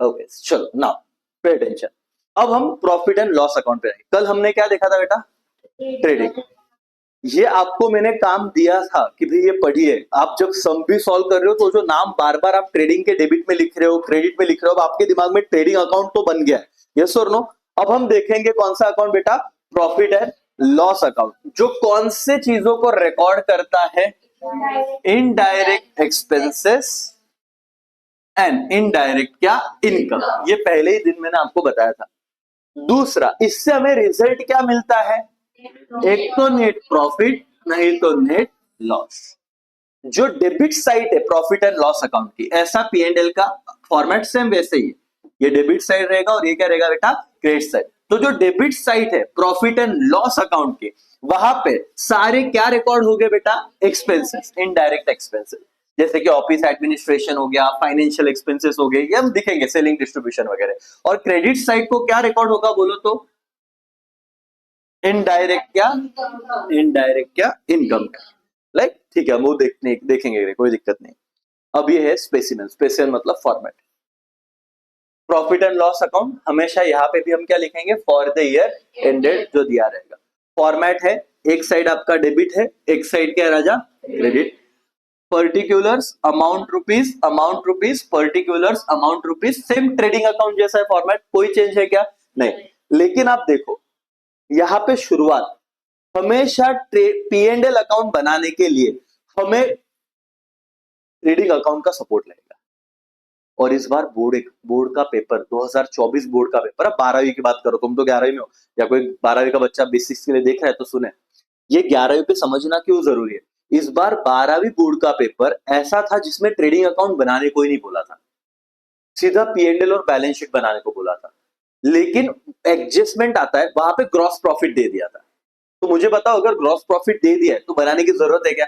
Okay चलो now pay attention. अब हम प्रॉफिट एंड लॉस अकाउंट पे आए। कल हमने क्या देखा था बेटा? ट्रेडिंग। ये आपको मैंने काम दिया था कि भाई ये पढ़िए, आप जब सम भी सॉल्व कर रहे हो तो जो नाम बार बार आप ट्रेडिंग के डेबिट में लिख रहे हो, क्रेडिट में लिख रहे हो, आपके दिमाग में ट्रेडिंग अकाउंट तो बन गया है, यस और नो? अब हम देखेंगे कौन सा अकाउंट बेटा? प्रॉफिट एंड लॉस अकाउंट, जो कौन से चीजों को रिकॉर्ड करता है? इनडायरेक्ट एक्सपेंसेस एंड इनडायरेक्ट क्या? इनकम। ये पहले ही दिन मैंने आपको बताया था। दूसरा, इससे हमें रिजल्ट क्या मिलता है? एक तो नेट प्रॉफिट, नहीं तो नेट लॉस। जो डेबिट साइड है प्रॉफिट एंड लॉस अकाउंट की, ऐसा P&L का फॉर्मेट सेम वैसे ही है। ये डेबिट साइड रहेगा और ये क्या रहेगा बेटा? Credit side. तो जो डेबिट साइड है प्रॉफिट एंड लॉस अकाउंट के, वहां पे सारे क्या रिकॉर्ड हो गए बेटा? एक्सपेंसेस, इनडायरेक्ट एक्सपेंसेस, जैसे कि ऑफिस एडमिनिस्ट्रेशन हो गया, फाइनेंशियल एक्सपेंसेस हो गए, ये हम दिखेंगे, सेलिंग डिस्ट्रीब्यूशन वगैरह। और क्रेडिट साइड को क्या रिकॉर्ड होगा बोलो तो? इनडायरेक्ट क्या? इनडायरेक्ट क्या? इनकम का। लाइक ठीक है, हम वो देखेंगे, कोई दिक्कत नहीं। अब ये है स्पेसिमेन। स्पेसिमेन मतलब format. Profit and loss account हमेशा यहाँ पे भी हम क्या लिखेंगे? फॉर द ईयर एंडेड जो दिया रहेगा। फॉर्मेट है, एक साइड आपका डेबिट है, एक साइड क्या राजा? Credit. Particulars amount rupees, amount rupees, particulars amount rupees, same trading account जैसा है फॉर्मेट। कोई चेंज है क्या? नहीं। लेकिन आप देखो यहां पे शुरुआत हमेशा P&L अकाउंट बनाने के लिए हमें ट्रेडिंग अकाउंट का सपोर्ट लगेगा। और इस बार बोर्ड का पेपर 2024 बोर्ड का पेपर, अब 12वीं की बात करो, तुम तो 11वीं में हो, या कोई 12वीं का बच्चा बेसिक्स के लिए देख रहा है तो सुने, ये 11वीं पे समझना क्यों जरूरी है। इस बार 12वीं बोर्ड का पेपर ऐसा था जिसमें ट्रेडिंग अकाउंट बनाने को ही नहीं बोला था, सीधा P&L और बैलेंस शीट बनाने को बोला था। लेकिन एडजस्टमेंट आता है, वहां पे ग्रॉस प्रॉफिट दे दिया था। तो मुझे बताओ, अगर ग्रॉस प्रॉफिट दे दिया है तो बनाने की जरूरत है क्या?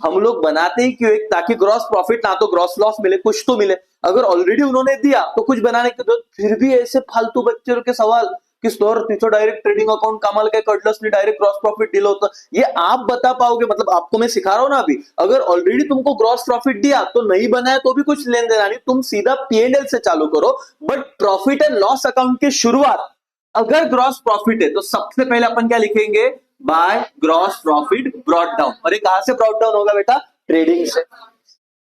हम लोग बनाते ही क्यों? ताकि ग्रॉस प्रॉफिट ना तो ग्रॉस लॉस मिले, कुछ तो मिले। अगर ऑलरेडी उन्होंने दिया तो कुछ बनाने की जरूरत, फिर भी ऐसे फालतू बच्चों के सवाल कि सर तिथं डायरेक्ट ट्रेडिंग अकाउंट कामाला काय कळलंच नाही, डायरेक्ट ग्रॉस प्रॉफिट दिलं होतं, ये आप बता पाओगे? मतलब आपको मैं सिखा रहा हूं ना अभी, अगर ऑलरेडी तुमको ग्रॉस प्रॉफिट दिया तो नहीं बनाया तो भी कुछ लेन देना नहीं, तुम सीधा P&L से चालू करो। But profit and loss account की शुरुआत अगर ग्रॉस प्रॉफिट है तो सबसे पहले अपन क्या लिखेंगे? By gross profit brought down. और ये कहां से ब्रॉट डाउन होगा बेटा? ट्रेडिंग से।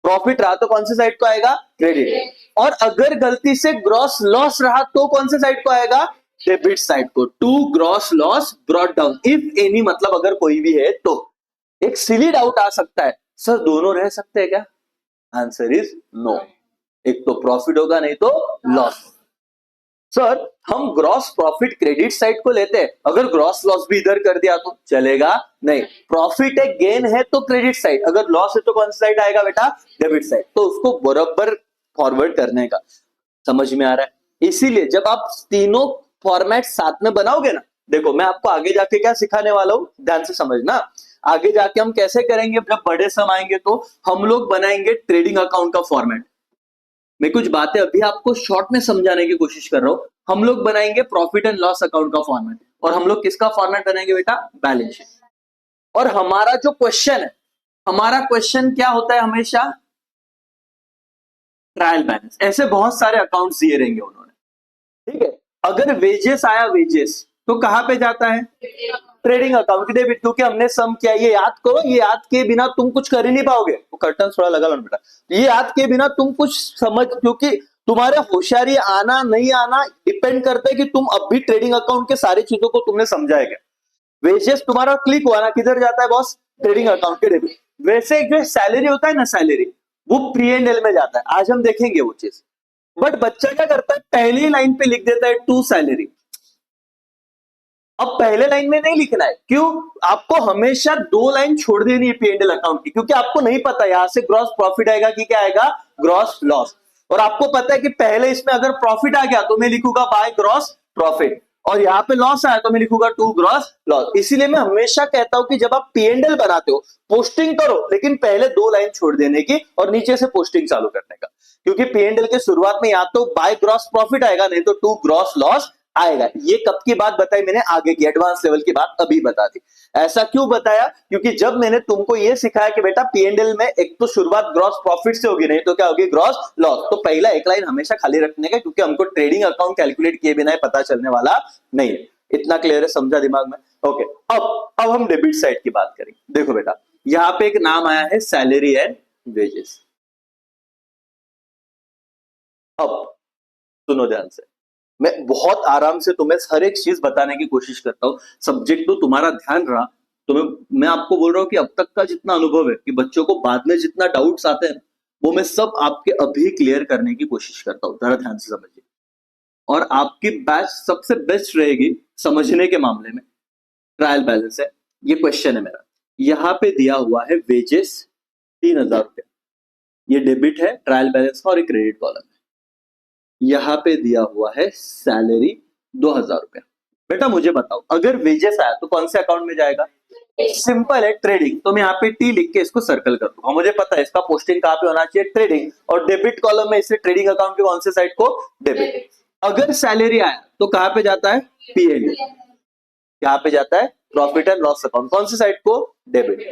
प्रॉफिट रहा तो कौन से साइड को आएगा? क्रेडिट। और अगर गलती से ग्रॉस लॉस रहा तो कौन से साइड को आएगा? डेबिट साइड को। To gross loss brought down if any, मतलब अगर कोई भी है तो। एक सिली डाउट आ सकता है, सर दोनों रह सकते हैं क्या? Answer is no. एक तो प्रॉफिट होगा, नहीं तो लॉस। सर हम ग्रॉस प्रॉफिट क्रेडिट साइड को लेते हैं, अगर ग्रॉस लॉस भी इधर कर दिया तो चलेगा? नहीं। प्रॉफिट है, गेन है तो क्रेडिट साइड, अगर लॉस है तो कौन सा साइड आएगा बेटा? Debit side. तो उसको बराबर फॉरवर्ड करने का। समझ में आ रहा है? इसीलिए जब आप तीनों फॉर्मेट साथ में बनाओगे ना, देखो मैं आपको आगे जाके क्या सिखाने वाला हूं, ध्यान से समझना। आगे जाके हम कैसे करेंगे, जब बड़े सम आएंगे तो हम लोग बनाएंगे ट्रेडिंग अकाउंट का फॉर्मेट। मैं कुछ बातें अभी आपको शॉर्ट में समझाने की कोशिश कर रहा हूं। हम लोग बनाएंगे प्रॉफिट एंड लॉस अकाउंट का फॉर्मेट, और हम लोग किसका फॉर्मेट बनाएंगे बेटा? Balance sheet. और हमारा जो क्वेश्चन है, हमारा क्वेश्चन क्या होता है हमेशा? Trial balance. ऐसे बहुत सारे अकाउंट्स दिए रहेंगे उन्होंने, ठीक है। अगर वेजेस आया, वेजेस तो कहां पे जाता है? ट्रेडिंग अकाउंट के डेबिट, क्योंकि हमने सम किया। ये याद करो, ये याद के बिना तुम कुछ कर ही नहीं पाओगे। वो कर्टन थोड़ा लगा लो बेटा। ये याद के बिना तुम कुछ समझ, क्योंकि तुम्हारे होशियारी आना नहीं आना डिपेंड करता है कि तुम अब भी ट्रेडिंग अकाउंट के सारी चीजों को तुमने समझा है क्या। वेजेस तुम्हारा क्लिक हुआ ना, किधर जाता है बॉस? ट्रेडिंग अकाउंट के डेबिट। वैसे जो सैलरी होता है ना, सैलरी वो P&L में जाता है, आज हम देखेंगे वो चीज। बट बच्चा क्या करता है, पहली लाइन पे लिख देता है टू सैलरी। अब पहले लाइन में नहीं लिखना है, क्यों? आपको हमेशा दो लाइन छोड़ देनी है P&L अकाउंट की, क्योंकि आपको नहीं पता यहां से ग्रॉस प्रॉफिट आएगा कि क्या आएगा? Gross loss. और आपको पता है कि पहले इसमें अगर प्रॉफिट आ गया तो मैं लिखूंगा बाय ग्रॉस प्रॉफिट, और यहाँ पे लॉस आया तो मैं लिखूंगा टू ग्रॉस लॉस। इसीलिए मैं हमेशा कहता हूं कि जब आप P&L बनाते हो पोस्टिंग करो, लेकिन पहले दो लाइन छोड़ देने की और नीचे से पोस्टिंग चालू करने का, क्योंकि P&L के शुरुआत में या तो बाय ग्रॉस प्रॉफिट आएगा, नहीं तो टू ग्रॉस लॉस आएगा। ये कब की बात बताई मैंने, आगे की एडवांस लेवल की बात अभी बता दी। ऐसा क्यों बताया, क्योंकि जब मैंने तुमको ये सिखाया कि बेटा पीएनएल में एक तो शुरुआत ग्रॉस प्रॉफिट से होगी, नहीं तो क्या होगी, ग्रॉस लॉस। तो पहला एक लाइन हमेशा खाली रखने का, क्योंकि हमको ट्रेडिंग अकाउंट कैलकुलेट किए बिना पता चलने वाला नहीं है। इतना क्लियर है, समझा दिमाग में? ओके, अब हम डेबिट साइड की बात करेंगे। देखो बेटा, यहां पे एक नाम आया है सैलरी एंड वेजेस। अब सुनो ध्यान से, मैं बहुत आराम से तुम्हें हर एक चीज बताने की कोशिश करता हूं, सब्जेक्ट तो तुम्हारा ध्यान रहा। मैं आपको बोल रहा हूं कि अब तक का जितना अनुभव है, कि बच्चों को बाद में जितना डाउट्स आते हैं वो मैं सब आपके अभी क्लियर करने की कोशिश करता हूं। जरा ध्यान से समझिए, और आपकी बैच सबसे बेस्ट रहेगी समझने के मामले में। ट्रायल बैलेंस है, ये क्वेश्चन है मेरा। यहां पे दिया हुआ है वेजेस 3000 रुपया, ये डेबिट है ट्रायल बैलेंस का, और एक क्रेडिट कॉलम है। यहां पे दिया हुआ है सैलरी 2000 रुपया। बेटा मुझे बताओ, अगर वेजेस आया तो कौन से अकाउंट में जाएगा? सिंपल है, ट्रेडिंग। तो मैं यहाँ पे टी लिख के इसको सर्कल कर दूंगा, मुझे पता है इसका पोस्टिंग कहां पे होना चाहिए, ट्रेडिंग। और डेबिट कॉलम में इसे ट्रेडिंग अकाउंट के कौन से साइड को, डेबिट। अगर सैलरी आया तो कहां पे जाता है, पीएनएल। कहां पे जाता है, प्रॉफिट एंड लॉस अकाउंट। कौन से साइड को, डेबिट।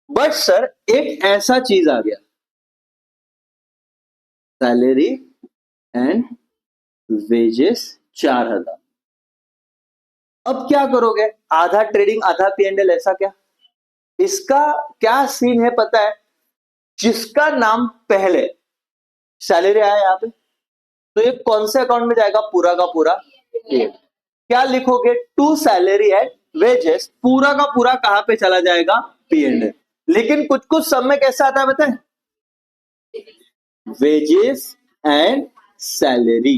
बट सर एक ऐसा चीज आ गया, सैलरी एंड वेजेस 4000। अब क्या करोगे, आधा ट्रेडिंग आधा पीएनएल, ऐसा क्या? इसका क्या सीन है पता है, जिसका नाम पहले सैलरी आया यहां पे, तो ये कौन से अकाउंट में जाएगा, पूरा का पूरा पीएनएल। क्या लिखोगे, टू सैलरी एंड वेजेस, पूरा का पूरा कहां पे चला जाएगा, पीएनएल। लेकिन कुछ कुछ समय कैसा आता है बताए, वेजेस एंड सैलरी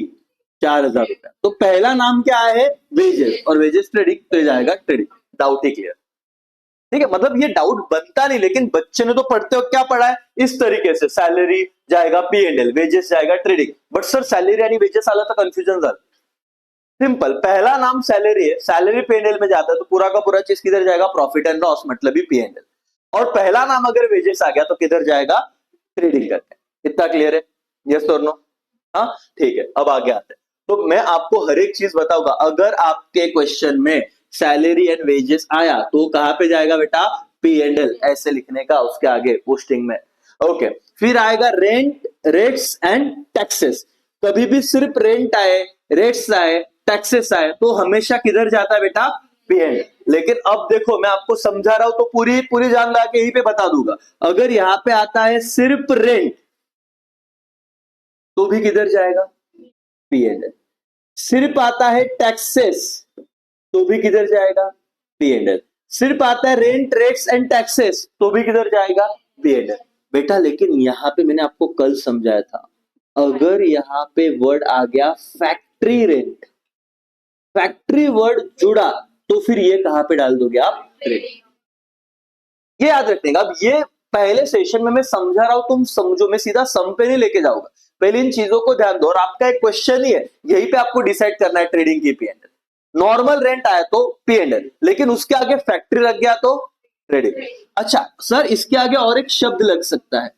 4000 रुपया। तो पहला नाम क्या है, वेजेस, और वेजेस ट्रेडिंग, तो जाएगा ट्रेडिंग। डाउट ही क्लियर? ठीक है, मतलब ये डाउट बनता नहीं, लेकिन बच्चे ने तो पढ़ते हो क्या पढ़ा है, इस तरीके से सैलरी जाएगा पीएनएल, वेजेस जाएगा ट्रेडिंग। बट सर सैलरी यानी वेजेस आला तो कंफ्यूजन झालं। सिंपल, पहला नाम सैलरी है, सैलरी पीएनएल में जाता है, तो पूरा का पूरा चीज किधर जाएगा, प्रॉफिट एंड लॉस, मतलब ही पीएनएल। और पहला नाम अगर वेजेस आ गया तो किधर जाएगा, ट्रेडिंग करके। इतना क्लियर है, यस और नो? हाँ ठीक है, अब आगे आते हैं। तो मैं आपको हर एक चीज बताऊंगा। अगर आपके क्वेश्चन में सैलरी एंड वेजेस आया तो कहां पे जाएगा बेटा, पीएनएल, ऐसे लिखने का, उसके आगे पोस्टिंग में। ओके, फिर आएगा रेंट, रेट्स एंड टैक्सेस। कभी भी सिर्फ रेंट आए, रेट्स आए, टैक्सेस आए, तो हमेशा किधर जाता है बेटा, पीएनएल। लेकिन अब देखो मैं आपको समझा रहा हूं, तो पूरी पूरी जान ला के यहीं पे बता दूंगा। अगर यहां पे आता है सिर्फ रेंट, तो भी किधर जाएगा, पीएनएल। सिर्फ आता है टैक्सेस, तो भी किधर जाएगा, पीएनएल। सिर्फ आता है रेंट, रेट्स एंड टैक्सेस, तो भी किधर जाएगा, पीएनएल। बेटा लेकिन यहां पे मैंने आपको कल समझाया था, अगर यहां पे वर्ड आ गया फैक्ट्री रेंट, फैक्ट्री वर्ड जुड़ा, तो फिर ये कहां पे डाल दोगे आप, रेंट। ये याद रखने का। अब ये पहले सेशन में मैं समझा रहा हूं, तुम समझो, मैं सीधा सम पे नहीं लेके जाऊंगा। पहले इन चीजों को ध्यान दो, और आपका एक क्वेश्चन ही है, यही पे आपको डिसाइड करना है ट्रेडिंग की पीएनएल। नॉर्मल रेंट आया तो पीएनएल, लेकिन उसके आगे फैक्ट्री लग गया तो ट्रेडिंग। अच्छा सर इसके आगे और एक शब्द लग सकता है,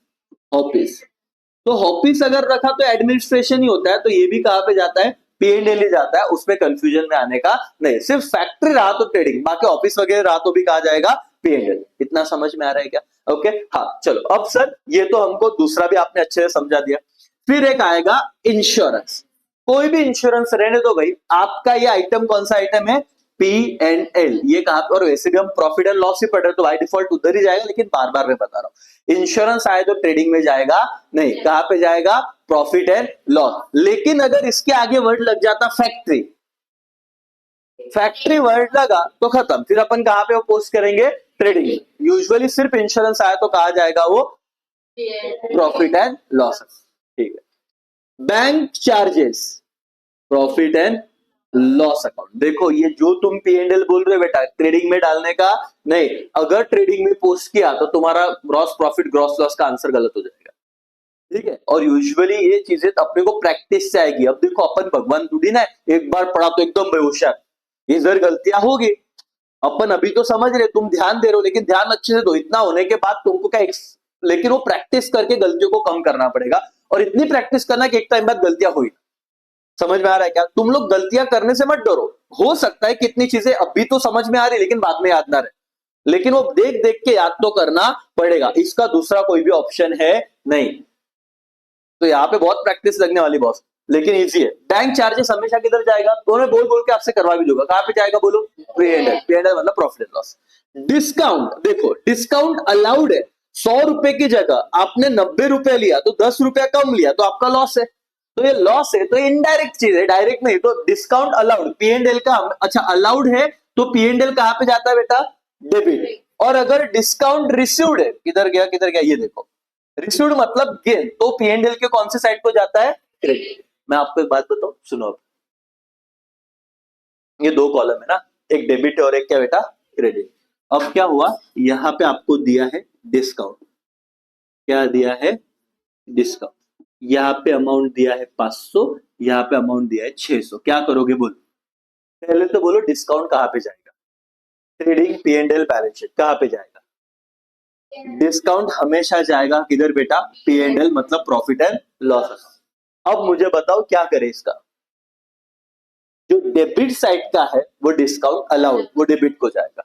ऑफिस। तो ऑफिस अगर रखा तो एडमिनिस्ट्रेशन ही होता है, तो ये भी कहां पे जाता है, पीएनएल ही जाता है। उसमें कंफ्यूजन में आने का नहीं, सिर्फ फैक्ट्री रहा तो ट्रेडिंग, बाकी ऑफिस वगैरह रहा तो भी कहा जाएगा पीएनएल। इतना समझ में आ रहा है क्या? ओके हाँ चलो। अब सर ये तो हमको दूसरा भी आपने अच्छे से समझा दिया। फिर एक आएगा इंश्योरेंस। कोई भी इंश्योरेंस रहने दो भाई, आपका ये आइटम कौन सा आइटम है, पीएनएल। ये कहां पर, और वैसे भी हम प्रॉफिट एंड लॉस ही पढ़ रहे, तो बाय डिफॉल्ट उधर ही जाएगा, लेकिन बार बार मैं बता रहा हूं, इंश्योरेंस आए तो ट्रेडिंग में जाएगा नहीं, कहां पे जाएगा, प्रॉफिट एंड लॉस। लेकिन अगर इसके आगे वर्ड लग जाता फैक्ट्री, फैक्ट्री वर्ड लगा तो खत्म, फिर अपन कहां पे वो पोस्ट करेंगे, ट्रेडिंग। यूजुअली सिर्फ इंश्योरेंस आया तो कहा जाएगा वो प्रॉफिट एंड लॉस। ठीक है, bank charges, profit and loss account. देखो ये जो तुम पीएनएल बोल रहे हो बेटा, ट्रेडिंग में डालने का नहीं। अगर ट्रेडिंग में पोस्ट किया तो तुम्हारा ग्रॉस प्रॉफिट ग्रॉस लॉस का आंसर गलत हो जाएगा। ठीक है, और यूजुअली ये चीजें अपने को प्रैक्टिस से आएगी। अब देखो अपन भगवान थोड़ी ना है, एक बार पढ़ा तो एकदम बेहोशियार, इधर गलतियां होगी। अपन अभी तो समझ रहे, तुम ध्यान दे रहे हो, लेकिन ध्यान अच्छे से दो। इतना होने के बाद तुमको क्या लेकिन वो प्रैक्टिस करके गलतियों को कम करना पड़ेगा, और इतनी प्रैक्टिस करना कि एक टाइम बाद गलतियां हुई। समझ में आ रहा है क्या? तुम लोग गलतियां करने से मत डरो, हो सकता है कितनी चीजें अभी तो समझ में आ रही लेकिन बाद में याद ना रहे, लेकिन वो देख देख के याद तो करना पड़ेगा, इसका दूसरा कोई भी ऑप्शन है नहीं। तो यहाँ पे बहुत प्रैक्टिस लगने वाली बॉस, लेकिन इजी है। बैंक चार्जेस हमेशा किधर जाएगा, तो मैं बोल बोल के आपसे करवा भी दूंगा, कहां पे जाएगा बोलो? P&L। P&L मतलब प्रॉफिट एंड लॉस। डिस्काउंट, देखो डिस्काउंट अलाउड है। 100 रुपए की जगह आपने 90 रुपए लिया तो 10 रुपया कम लिया तो आपका लॉस है, तो ये लॉस है, तो इनडायरेक्ट चीज है, डायरेक्ट नहीं। तो डिस्काउंट अलाउड P&L का, अच्छा अलाउड है तो P&L कहां पे जाता है बेटा? डेबिट। और अगर डिस्काउंट रिसीव्ड है, किधर गया किधर गया, ये देखो रिसीव्ड मतलब गेन, तो P&L के कौन से साइड को जाता है? क्रेडिट। मैं आपको एक बात बताऊं, सुनो अब, ये दो कॉलम है ना, एक डेबिट और एक क्या बेटा? क्रेडिट। अब क्या हुआ, यहां पे आपको दिया है डिस्काउंट, क्या दिया है? डिस्काउंट। यहाँ पे अमाउंट दिया है 500, यहाँ पे अमाउंट दिया है 600, क्या करोगे बोलो? पहले तो बोलो डिस्काउंट कहां पे जाएगा? ट्रेडिंग P&L बैलेंस शीट कहां पे जाएगा? डिस्काउंट हमेशा जाएगा किधर बेटा? P&L मतलब प्रॉफिट एंड लॉस। अब मुझे बताओ क्या करे इसका? जो डेबिट साइड का है वो डिस्काउंट अलाउड, वो डेबिट को जाएगा,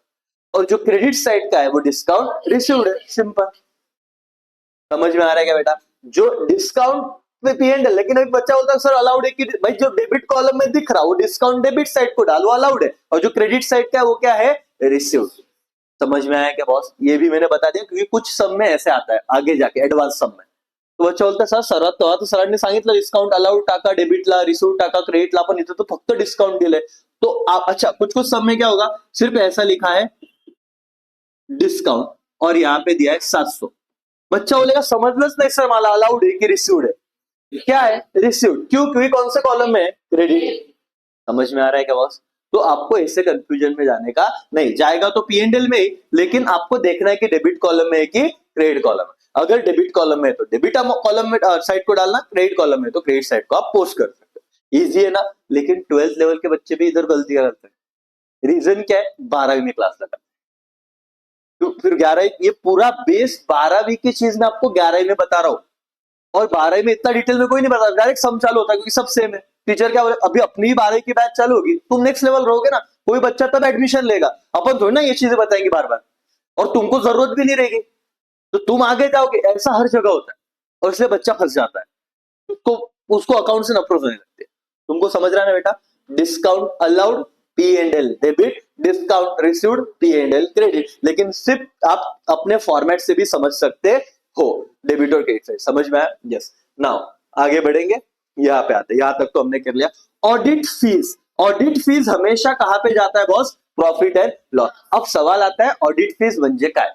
और जो क्रेडिट साइड का है वो डिस्काउंट रिसीव्ड है। सिंपल। समझ में आ रहा है क्या बेटा? जो डिस्काउंट में P&L, लेकिन एक बच्चा बोलता है सर अलाउड है कि भाई जो डेबिट कॉलम में दिख रहा वो डिस्काउंट डेबिट साइड को डाल, वो अलाउड है, और जो क्रेडिट साइड का है वो क्या है? रिसीव्ड। समझ में आया क्या बॉस? ये भी मैंने बता दिया क्योंकि कुछ सम में ऐसे आता है आगे जाके एडवांस सम में, तो बच्चा बोलता सर सरत तो सरांनी सांगितलं डिस्काउंट अलाउड टाका डेबिटला, रिसीव्ड टाका क्रेडिटला, पण इथे तो फक्त डिस्काउंट दिलंय। तो अच्छा कुछ कुछ सम में क्या होगा, सिर्फ ऐसा लिखा है डिस्काउंट और यहाँ पे दिया है 700। बच्चा बोलेगा समझलंच नाही सर मला, अलाउड है कि रिसीव्ड है? क्या है? रिसीव्ड। क्यों? क्योंकि कौन से कॉलम में है? क्रेडिट। समझ में आ रहा है क्या बॉस? तो आपको ऐसे कंफ्यूजन में जाने का नहीं, जाएगा तो P&L में ही, लेकिन आपको देखना है कि डेबिट कॉलम में है कि क्रेडिट कॉलम में। अगर डेबिट कॉलम में है तो डेबिट कॉलम में साइड को डालना, क्रेडिट कॉलम में तो क्रेडिट साइड को आप पोस्ट कर सकते हो। इजी है ना? लेकिन 12th लेवल के बच्चे भी इधर गलतियां करते हैं। रीजन क्या है? 12वीं में क्लास लगा, तो फिर 11वीं, ये पूरा बेस 12वीं की चीज मैं आपको 11वीं में बता रहा हूँ, और 12वीं में इतना डिटेल में कोई नहीं बता, डायरेक्ट सम चालू होता है क्योंकि सब सेम है। टीचर क्या बोले, अभी अपनी 12वीं की बैच चालू होगी, तुम नेक्स्ट लेवल रहोगे ना, कोई बच्चा तब एडमिशन लेगा, अपन थोड़ी ना ये चीजें बताएंगे बार बार, और तुमको जरूरत भी नहीं रहेगी, तो तुम आगे जाओगे। ऐसा हर जगह होता है, और इसलिए बच्चा फंस जाता है, उसको उसको अकाउंट से नफरत होने लगती है। तुमको समझ रहा है ना बेटा? Discount allowed P&L debit, discount received P&L credit, लेकिन सिर्फ आप अपने फॉर्मेट से भी समझ सकते हो डेबिट और क्रेडिट साइड। समझ में आया? यस। नाउ आगे बढ़ेंगे, यहाँ पे आते हैं, यहां तक तो हमने कर लिया। ऑडिट फीस, ऑडिट फीस हमेशा कहां पे जाता है बॉस? Profit and loss. अब सवाल आता है ऑडिट फीस म्हणजे काय?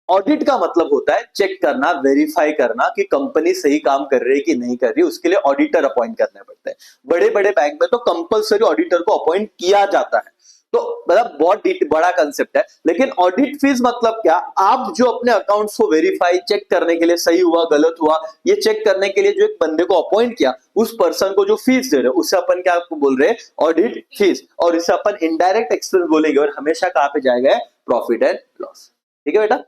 ऑडिट का मतलब होता है चेक करना, वेरीफाई करना कि कंपनी सही काम कर रही है कि नहीं कर रही, उसके लिए ऑडिटर अपॉइंट करने पड़ते हैं। बड़े बड़े बैंक में तो कंपलसरी ऑडिटर को अपॉइंट किया जाता है, तो मतलब बहुत बड़ा कंसेप्ट है। लेकिन ऑडिट फीस मतलब क्या? आप जो अपने अकाउंट्स को वेरीफाई चेक करने के लिए सही हुआ गलत हुआ ये चेक करने के लिए जो एक बंदे को अपॉइंट किया, उस पर्सन को जो फीस दे रहे हो उसे अपन क्या आपको बोल रहे हैं? Audit fees. और इसे अपन इनडायरेक्ट एक्सपेंस बोलेंगे, और हमेशा कहां पे जाएगा? Profit and loss. ठीक है बेटा?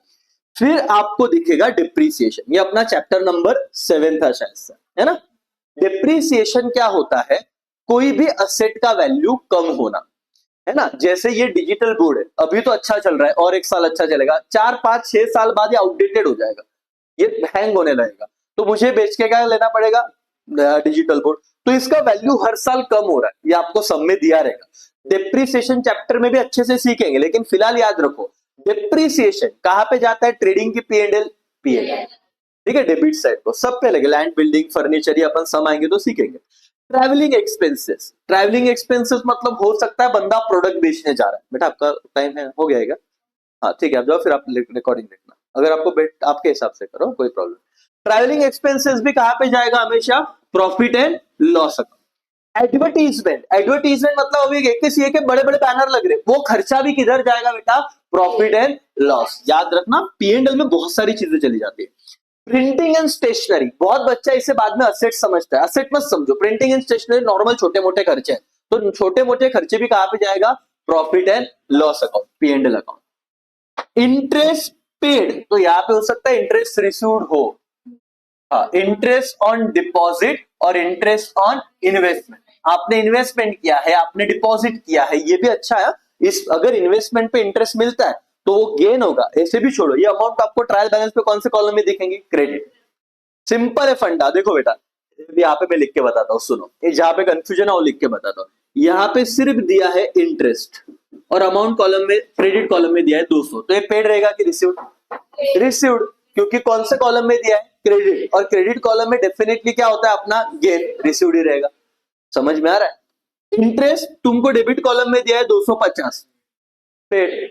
फिर आपको दिखेगा डिप्रीसिएशन, ये अपना चैप्टर नंबर 7 था शायद से, है ना? डिप्रीसिएशन क्या होता है? कोई भी असेट का वैल्यू कम होना, है ना? जैसे ये डिजिटल बोर्ड है, अभी तो अच्छा चल रहा है और एक साल अच्छा चलेगा, 4 5 6 साल बाद ये आउटडेटेड हो जाएगा, ये हैंग होने लगेगा, तो मुझे बेच के क्या लेना पड़ेगा? Digital board. तो इसका वैल्यू हर साल कम हो रहा है, ये आपको सब में दिया रहेगा। डिप्रीसिएशन चैप्टर में भी अच्छे से सीखेंगे, लेकिन फिलहाल याद रखो डिप्रीसिएशन कहां पे जाता है? ट्रेडिंग की P&L। ठीक है? डेबिट साइड को सब पे लगे, लैंड बिल्डिंग फर्नीचर, ये अपन सम आएंगे तो सीखेंगे। ट्रैवलिंग एक्सपेंसेस, ट्रैवलिंग एक्सपेंसेस मतलब हो सकता है बंदा प्रोडक्ट बेचने जा रहा है। बेटा आपका टाइम है, हो गया? हाँ ठीक है, आप जाओ, फिर आप रिकॉर्डिंग देखना, अगर आपको आपके हिसाब से करो, कोई प्रॉब्लम। ट्रैवलिंग एक्सपेंसेस भी कहां पे जाएगा? हमेशा profit and loss account. Advertisement, advertisement मतलब अभी एक के बड़े बड़े बैनर लग रहे, वो खर्चा भी किधर जाएगा बेटा? Profit and loss. याद रखना P&L में बहुत सारी चीजें चली जाती है। प्रिंटिंग एंड स्टेशनरी, बहुत बच्चा इसे बाद में असेट समझता है, असेट मत समझो, प्रिंटिंग एंड स्टेशनरी नॉर्मल छोटे मोटे खर्चे हैं, तो छोटे मोटे खर्चे भी कहां पे जाएगा? Profit and loss account, P&L account. Interest paid, तो यहां पे हो सकता है इंटरेस्ट रिसीव्ड हो, इंटरेस्ट ऑन डिपॉजिट और इंटरेस्ट ऑन इन्वेस्टमेंट। आपने इन्वेस्टमेंट किया है, आपने डिपॉजिट किया है, ये भी अच्छा है। इस अगर इन्वेस्टमेंट पे इंटरेस्ट मिलता है तो वो गेन होगा, ऐसे भी छोड़ो। ये अमाउंट आपको ट्रायल बैलेंस पे कौन से कॉलम में दिखेंगे? क्रेडिट। सिंपल है फंडा। देखो बेटा, यहाँ पे मैं लिख के बताता हूँ, सुनो, जहां पे कंफ्यूजन है वो लिख के बताता हूँ। यहाँ पे सिर्फ दिया है इंटरेस्ट और अमाउंट कॉलम में, क्रेडिट कॉलम में दिया है 200, तो ये पेड रहेगा कि रिसीव्ड? रिसीव्ड, क्योंकि कौन से कॉलम में दिया है? क्रेडिट। और क्रेडिट कॉलम में डेफिनेटली क्या होता है अपना? गेन, रिसीव्ड ही रहेगा। समझ में आ रहा है? इंटरेस्ट तुमको डेबिट कॉलम में दिया है 250, पेड।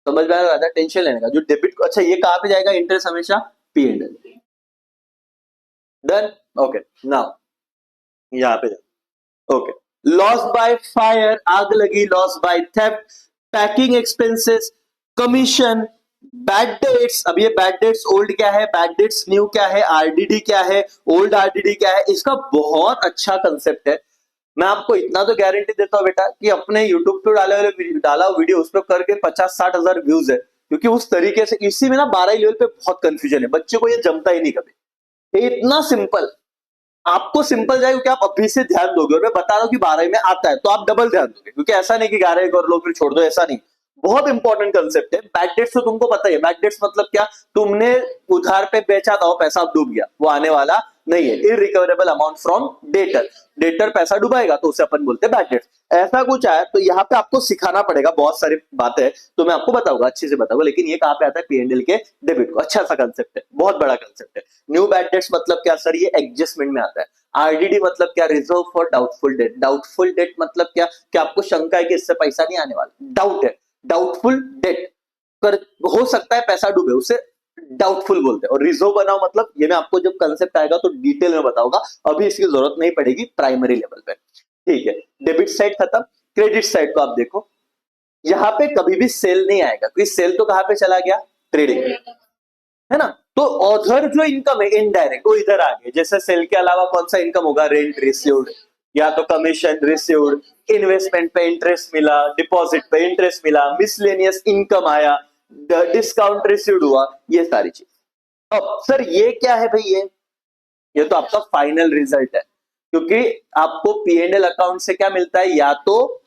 समझ में आ रहा है? टेंशन लेने का, जो डेबिट, अच्छा ये कहां पे जाएगा इंटरेस्ट? हमेशा P&L। Done, okay. नाउ यहाँ पे ओके, लॉस बाय फायर, आग लगी, loss by theft, packing expenses, commission, bad debts. अब ये बैड डेट्स ओल्ड क्या है, बैड डेट्स न्यू क्या है, आरडीडी क्या है, ओल्ड आरडीडी क्या है, इसका बहुत अच्छा कंसेप्ट है। मैं आपको इतना तो गारंटी देता हूँ बेटा कि अपने यूट्यूब पे डाला वीडियो उस पर करके 50-60 हजार व्यूज है, क्योंकि उस तरीके से, इसी में ना 12 लेवल पे बहुत कंफ्यूजन है, बच्चे को ये जमता ही नहीं कभी। ये इतना सिंपल, आपको सिंपल जाएगा कि आप अभी से ध्यान दोगे, और मैं बता रहा हूं कि 12 में आता है तो आप डबल ध्यान दोगे, क्योंकि ऐसा नहीं कि 11 कर लो फिर छोड़ दो, ऐसा नहीं। बहुत इंपॉर्टेंट कंसेप्ट है। बैड डेट्स तो तुमको पता ही है, बैड डेट्स मतलब क्या? तुमने उधार पे बेचा था, पैसा अब डूब गया, वो आने वाला नहीं है। Irrecoverable amount from debtor, debtor पैसा डुबाएगा तो उसे अपन बोलते हैं बैड डेट्स। ऐसा कुछ आया तो यहाँ पे आपको सिखाना पड़ेगा, बहुत सारी बातें तो मैं आपको बताऊंगा, अच्छे से बताऊंगा, लेकिन ये कहाँ पे आता है? P&L के डेबिट को। अच्छा सा कंसेप्ट है, बहुत बड़ा कंसेप्ट है। न्यू बैड डेट्स मतलब क्या सर? ये एडजस्टमेंट में आता है। आरडीडी मतलब क्या? Reserve for doubtful debt. Doubtful debt मतलब क्या? कि आपको शंका है कि इससे पैसा नहीं आने वाला, डाउट है, डाउटफुल डेट कर, हो सकता है पैसा डूबे, उसे डाउटफुल बोलते हैं। और रिजर्व बनाओ मतलब, ये मैं आपको जब कंसेप्ट आएगा तो डिटेल में बताऊंगा, अभी इसकी जरूरत नहीं पड़ेगी प्राइमरी लेवल पे, ठीक है। डेबिट साइड खत्म, क्रेडिट साइड को आप देखो, यहाँ पे कभी भी सेल नहीं आएगा, क्योंकि सेल तो कहां पे चला गया? ट्रेडिंग, है ना। तो ऑथर जो इनकम है इनडायरेक्ट, वो इधर आ गए। जैसे सेल के अलावा कौन सा इनकम होगा? रेंट रिसीव्ड, या तो कमीशन रिसीव्ड, इन्वेस्टमेंट पे इंटरेस्ट मिला, डिपॉजिट पे इंटरेस्ट मिला, मिसलेनियस इनकम आया, डिस्काउंट रिसीव्ड हुआ, ये सारी चीज। अब सर ये क्या है भाई? ये तो आपका फाइनल रिजल्ट है, क्योंकि आपको P&L अकाउंट से क्या मिलता है? या तो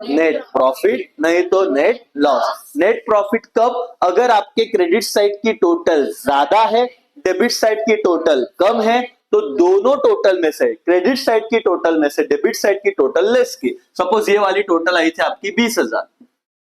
नेट प्रॉफिट, नहीं तो नेट लॉस। नेट प्रॉफिट कब? अगर आपके क्रेडिट साइड की टोटल ज्यादा है, डेबिट साइड की टोटल कम है, तो दोनों टोटल में से, क्रेडिट साइड की टोटल में से डेबिट साइड की टोटल लेस की। सपोज ये वाली टोटल आई थी आपकी 20,000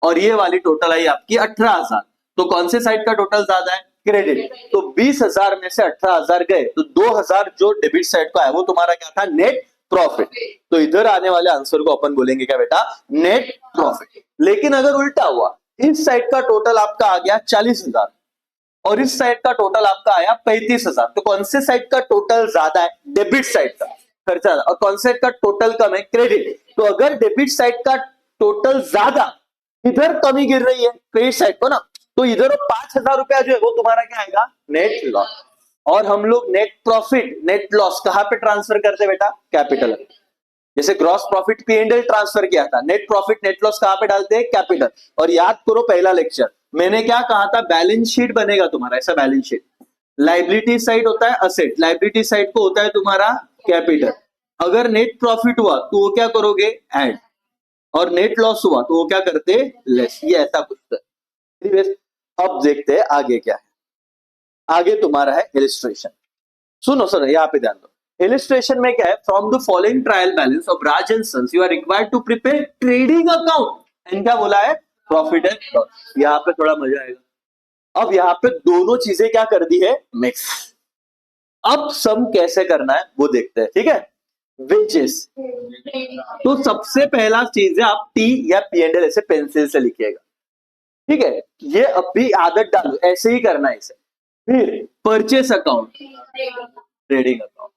और ये वाली टोटल आई आपकी 18,000, तो कौन से साइड का टोटल ज्यादा है? क्रेडिट। तो 20,000 में से 18,000 गए, तो 2,000 जो डेबिट साइड का है वो तुम्हारा क्या था? Net profit. तो इधर आने वाले आंसर को अपन बोलेंगे क्या बेटा? Net profit. लेकिन अगर उल्टा हुआ, इस साइड का टोटल आपका आ गया 40,000 और इस साइड का टोटल आपका आया 35,000, तो कौन से साइड का टोटल ज्यादा है? डेबिट साइड का खर्चा, और कौन से साइड का टोटल कम है? क्रेडिट। तो अगर डेबिट साइड का टोटल ज्यादा, इधर कमी गिर रही है क्रेडिट साइड को ना, तो इधर 5,000 रुपया जो है वो तुम्हारा क्या आएगा? Net loss. और हम लोग नेट प्रॉफिट, नेट लॉस कहां पे ट्रांसफर करते बेटा? कैपिटल। जैसे ग्रॉस प्रॉफिट P&L ट्रांसफर किया था, नेट प्रॉफिट नेट लॉस कहां पे डालते हैं? कैपिटल। और याद करो पहला लेक्चर मैंने क्या कहा था? बैलेंस शीट बनेगा तुम्हारा, ऐसा बैलेंस शीट। लाइबिलिटी साइड होता है असेट, लाइबिलिटी साइड को होता है तुम्हारा कैपिटल। अगर नेट प्रॉफिट हुआ तो वो क्या करोगे? ऐड। और नेट लॉस हुआ तो वो क्या करते? लेस। ये ऐसा कुछ था। अब देखते हैं आगे क्या है। आगे तुम्हारा है इलिस्ट्रेशन। सुनो सर, यहाँ पे ध्यान दो। इलिस्ट्रेशन में क्या है? From the following trial balance of Raj and sons you are required to prepare trading account and क्या बोला है? Profit and loss. यहाँ पे थोड़ा मजा आएगा। अब यहाँ पे दोनों चीजें क्या कर दी है? मिक्स। अब सम कैसे करना है वो देखते हैं, ठीक है। वेजेस, तो सबसे पहला चीज है आप टी या P&L ऐसे पेंसिल से लिखिएगा, ठीक है। ये अब भी आदत डालो, ऐसे ही करना है इसे। फिर purchase account, trading account.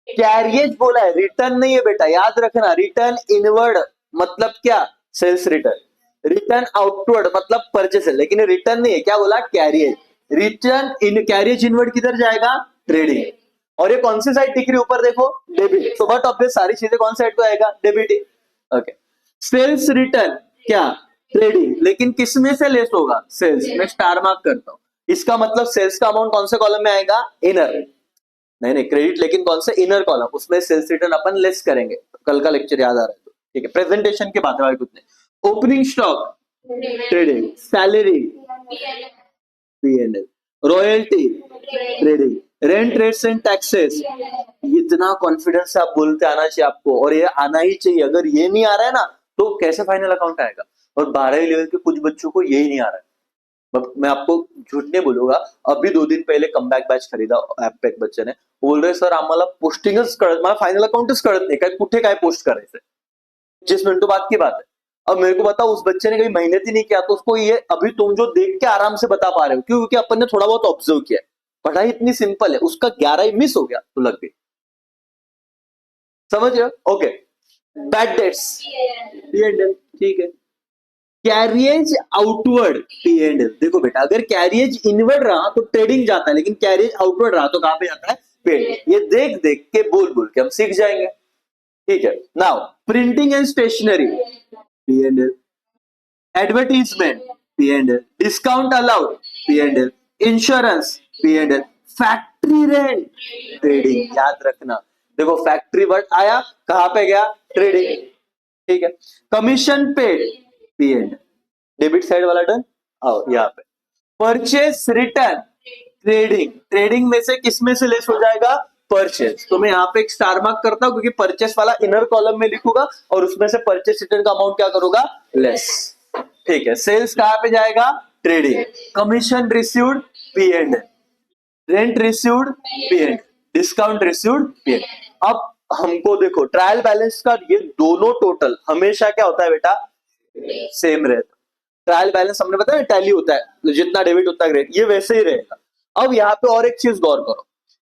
Carriage बोला है, रिटर्न नहीं है बेटा, याद रखना। रिटर्न इनवर्ड मतलब क्या? Sales return. रिटर्न आउटवर्ड मतलब परचेस है, लेकिन रिटर्न नहीं है। क्या बोला? Carriage. Return in, carriage inward किधर जाएगा? ट्रेडिंग। और ये कौन सी साइड दिख रही? ऊपर देखो, डेबिट। तो बट ऑफ सारी चीजें कौन साइड को आएगा? डेबिट। ओके। सेल्स रिटर्न क्या? ट्रेडिंग। लेकिन किस में से लेस होगा? सेल्स। मैं स्टार मार्क करता हूं, इसका मतलब सेल्स का अमाउंट कौन से कॉलम में आएगा? इनर। नहीं नहीं क्रेडिट, लेकिन कौन से इनर कॉलम, उसमें सेल्स रिटर्न अपन लेस करेंगे, कल का लेक्चर याद आ रहा है तो ठीक है। प्रेजेंटेशन के बाद कुछ नहीं, opening stock trading, salary P&L, royalty trading, rent rates and taxes. इतना कॉन्फिडेंस से आप बोलते आना चाहिए आपको, और ये आना ही चाहिए। अगर ये नहीं आ रहा है ना तो कैसे फाइनल अकाउंट आएगा। और 12वीं लेवल के कुछ बच्चों को यही नहीं आ रहा है। मैं आपको झूठ नहीं बोलूंगा, अभी 2 दिन पहिले कमबॅक बॅच खरीदा ऍप पे एक बच्चे ने, बोल रहे सर आम्हाला पोस्टिंगच कळत, मला फाइनल अकाउंटच कळत नहीं, काय कुठे काय पोस्ट करायचंय। 25 मिनटों बाद की बात है। अब मेरे को बताओ, उस बच्चे ने कहीं मेहनत ही नहीं किया, तो उसको ये अभी तुम जो देख के आराम से बता पा रहे हो, क्यों? क्योंकि अपन ने थोड़ा बहुत ऑब्जर्व किया है। पढ़ाई इतनी सिंपल है, उसका 11 ही मिस हो गया तो लग गई। समझ रहे हो? ओके, बैड डेट्स P&L, ठीक है। कैरियज आउटवर्ड P&L, देखो बेटा, अगर कैरियज इनवर्ड रहा तो ट्रेडिंग जाता है, लेकिन कैरियज आउटवर्ड रहा तो कहां पे जाता है? P&L। ये देख देख के बोल बोल के हम सीख जाएंगे, ठीक है। Now printing and stationery P&L, advertisement P&L, discount allowed P&L, insurance P&L, factory rent trading. याद रखना, देखो फैक्ट्री वर्ड आया कहां पे गया? ट्रेडिंग, ठीक है। Commission paid P&L, debit side वाला डन, आओ यहाँ पे। परचेस रिटर्न ट्रेडिंग, ट्रेडिंग में से किस में से लेस हो जाएगा? परचेस। तो मैं यहाँ पे एक स्टार मार्क करता हूं, क्योंकि परचेस वाला इनर कॉलम में लिखूंगा और उसमें से परचेस रिटर्न का अमाउंट क्या करूंगा? लेस, ठीक है। सेल्स कहां पे जाएगा? Trading. Commission received P&L, rent received P&L, discount received P&L। अब हमको देखो ट्रायल बैलेंस का ये दोनों टोटल हमेशा क्या होता है बेटा? सेम रहता। ट्रायल बैलेंस हमने बताया टैली होता है, जितना डेबिट उतना क्रेडिट, ये वैसे ही रहेगा। अब यहाँ पे और एक चीज गौर करो,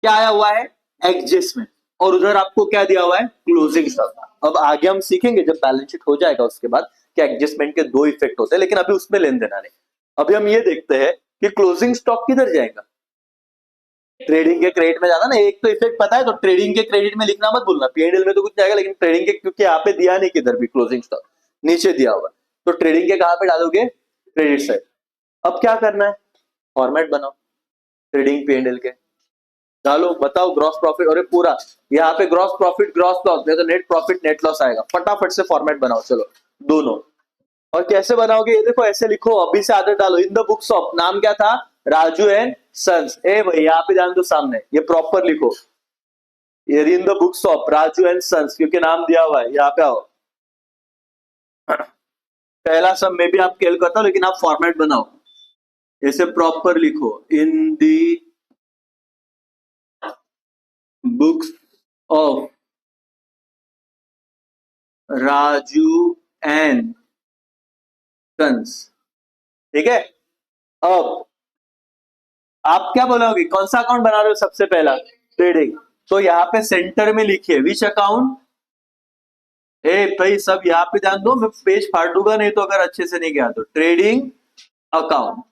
क्या आया हुआ है? एडजस्टमेंट, और उधर आपको क्या दिया हुआ है? Closing stock. अब आगे हम सीखेंगे जब बैलेंस शीट हो जाएगा उसके बाद कि एडजस्टमेंट के 2 इफेक्ट होते हैं, लेकिन अभी उसमें लेन देना नहीं। अभी हम ये देखते हैं कि क्लोजिंग स्टॉक किधर जाएगा? ट्रेडिंग के क्रेडिट में जाना ना। एक तो इफेक्ट पता है, तो ट्रेडिंग के क्रेडिट में लिखना मत भूलना। P&L में तो कुछ जाएगा, लेकिन ट्रेडिंग के, क्योंकि यहाँ पे दिया नहीं किधर भी क्लोजिंग स्टॉक, नीचे दिया हुआ, तो ट्रेडिंग के कहां पे डालोगे? Credit side. अब क्या करना है? फॉर्मेट बनाओ ट्रेडिंग P&L के, डालो, बताओ ग्रॉस प्रॉफिट, और पूरा यहाँ पे ग्रॉस प्रॉफिट ग्रॉस लॉस, नहीं तो नेट प्रॉफिट नेट लॉस आएगा। फटाफट से फॉर्मेट बनाओ, चलो दोनों। और कैसे बनाओगे ये देखो, ऐसे लिखो, अभी से आदत डालो। इन द बुक्स ऑफ, नाम क्या था? Raju and sons. ए भाई यहाँ पे ध्यान दो, सामने ये प्रॉपर लिखो, ये in the books of Raju and sons, क्योंकि नाम दिया हुआ है। यहाँ पे आओ, पहला सब मैं भी आप केल करता हूं, लेकिन आप फॉर्मेट बनाओ, ऐसे प्रॉपर लिखो, in the books of Raju and sons, ठीक है। अब आप क्या बोलोगे? कौन सा अकाउंट बना रहे हो सबसे पहला? ट्रेडिंग। तो यहाँ पे सेंटर में लिखिए विच अकाउंट। ए भाई सब यहाँ पे ध्यान दो, मैं पेज फाड़ दूंगा नहीं तो, अगर अच्छे से नहीं गया तो। ट्रेडिंग अकाउंट,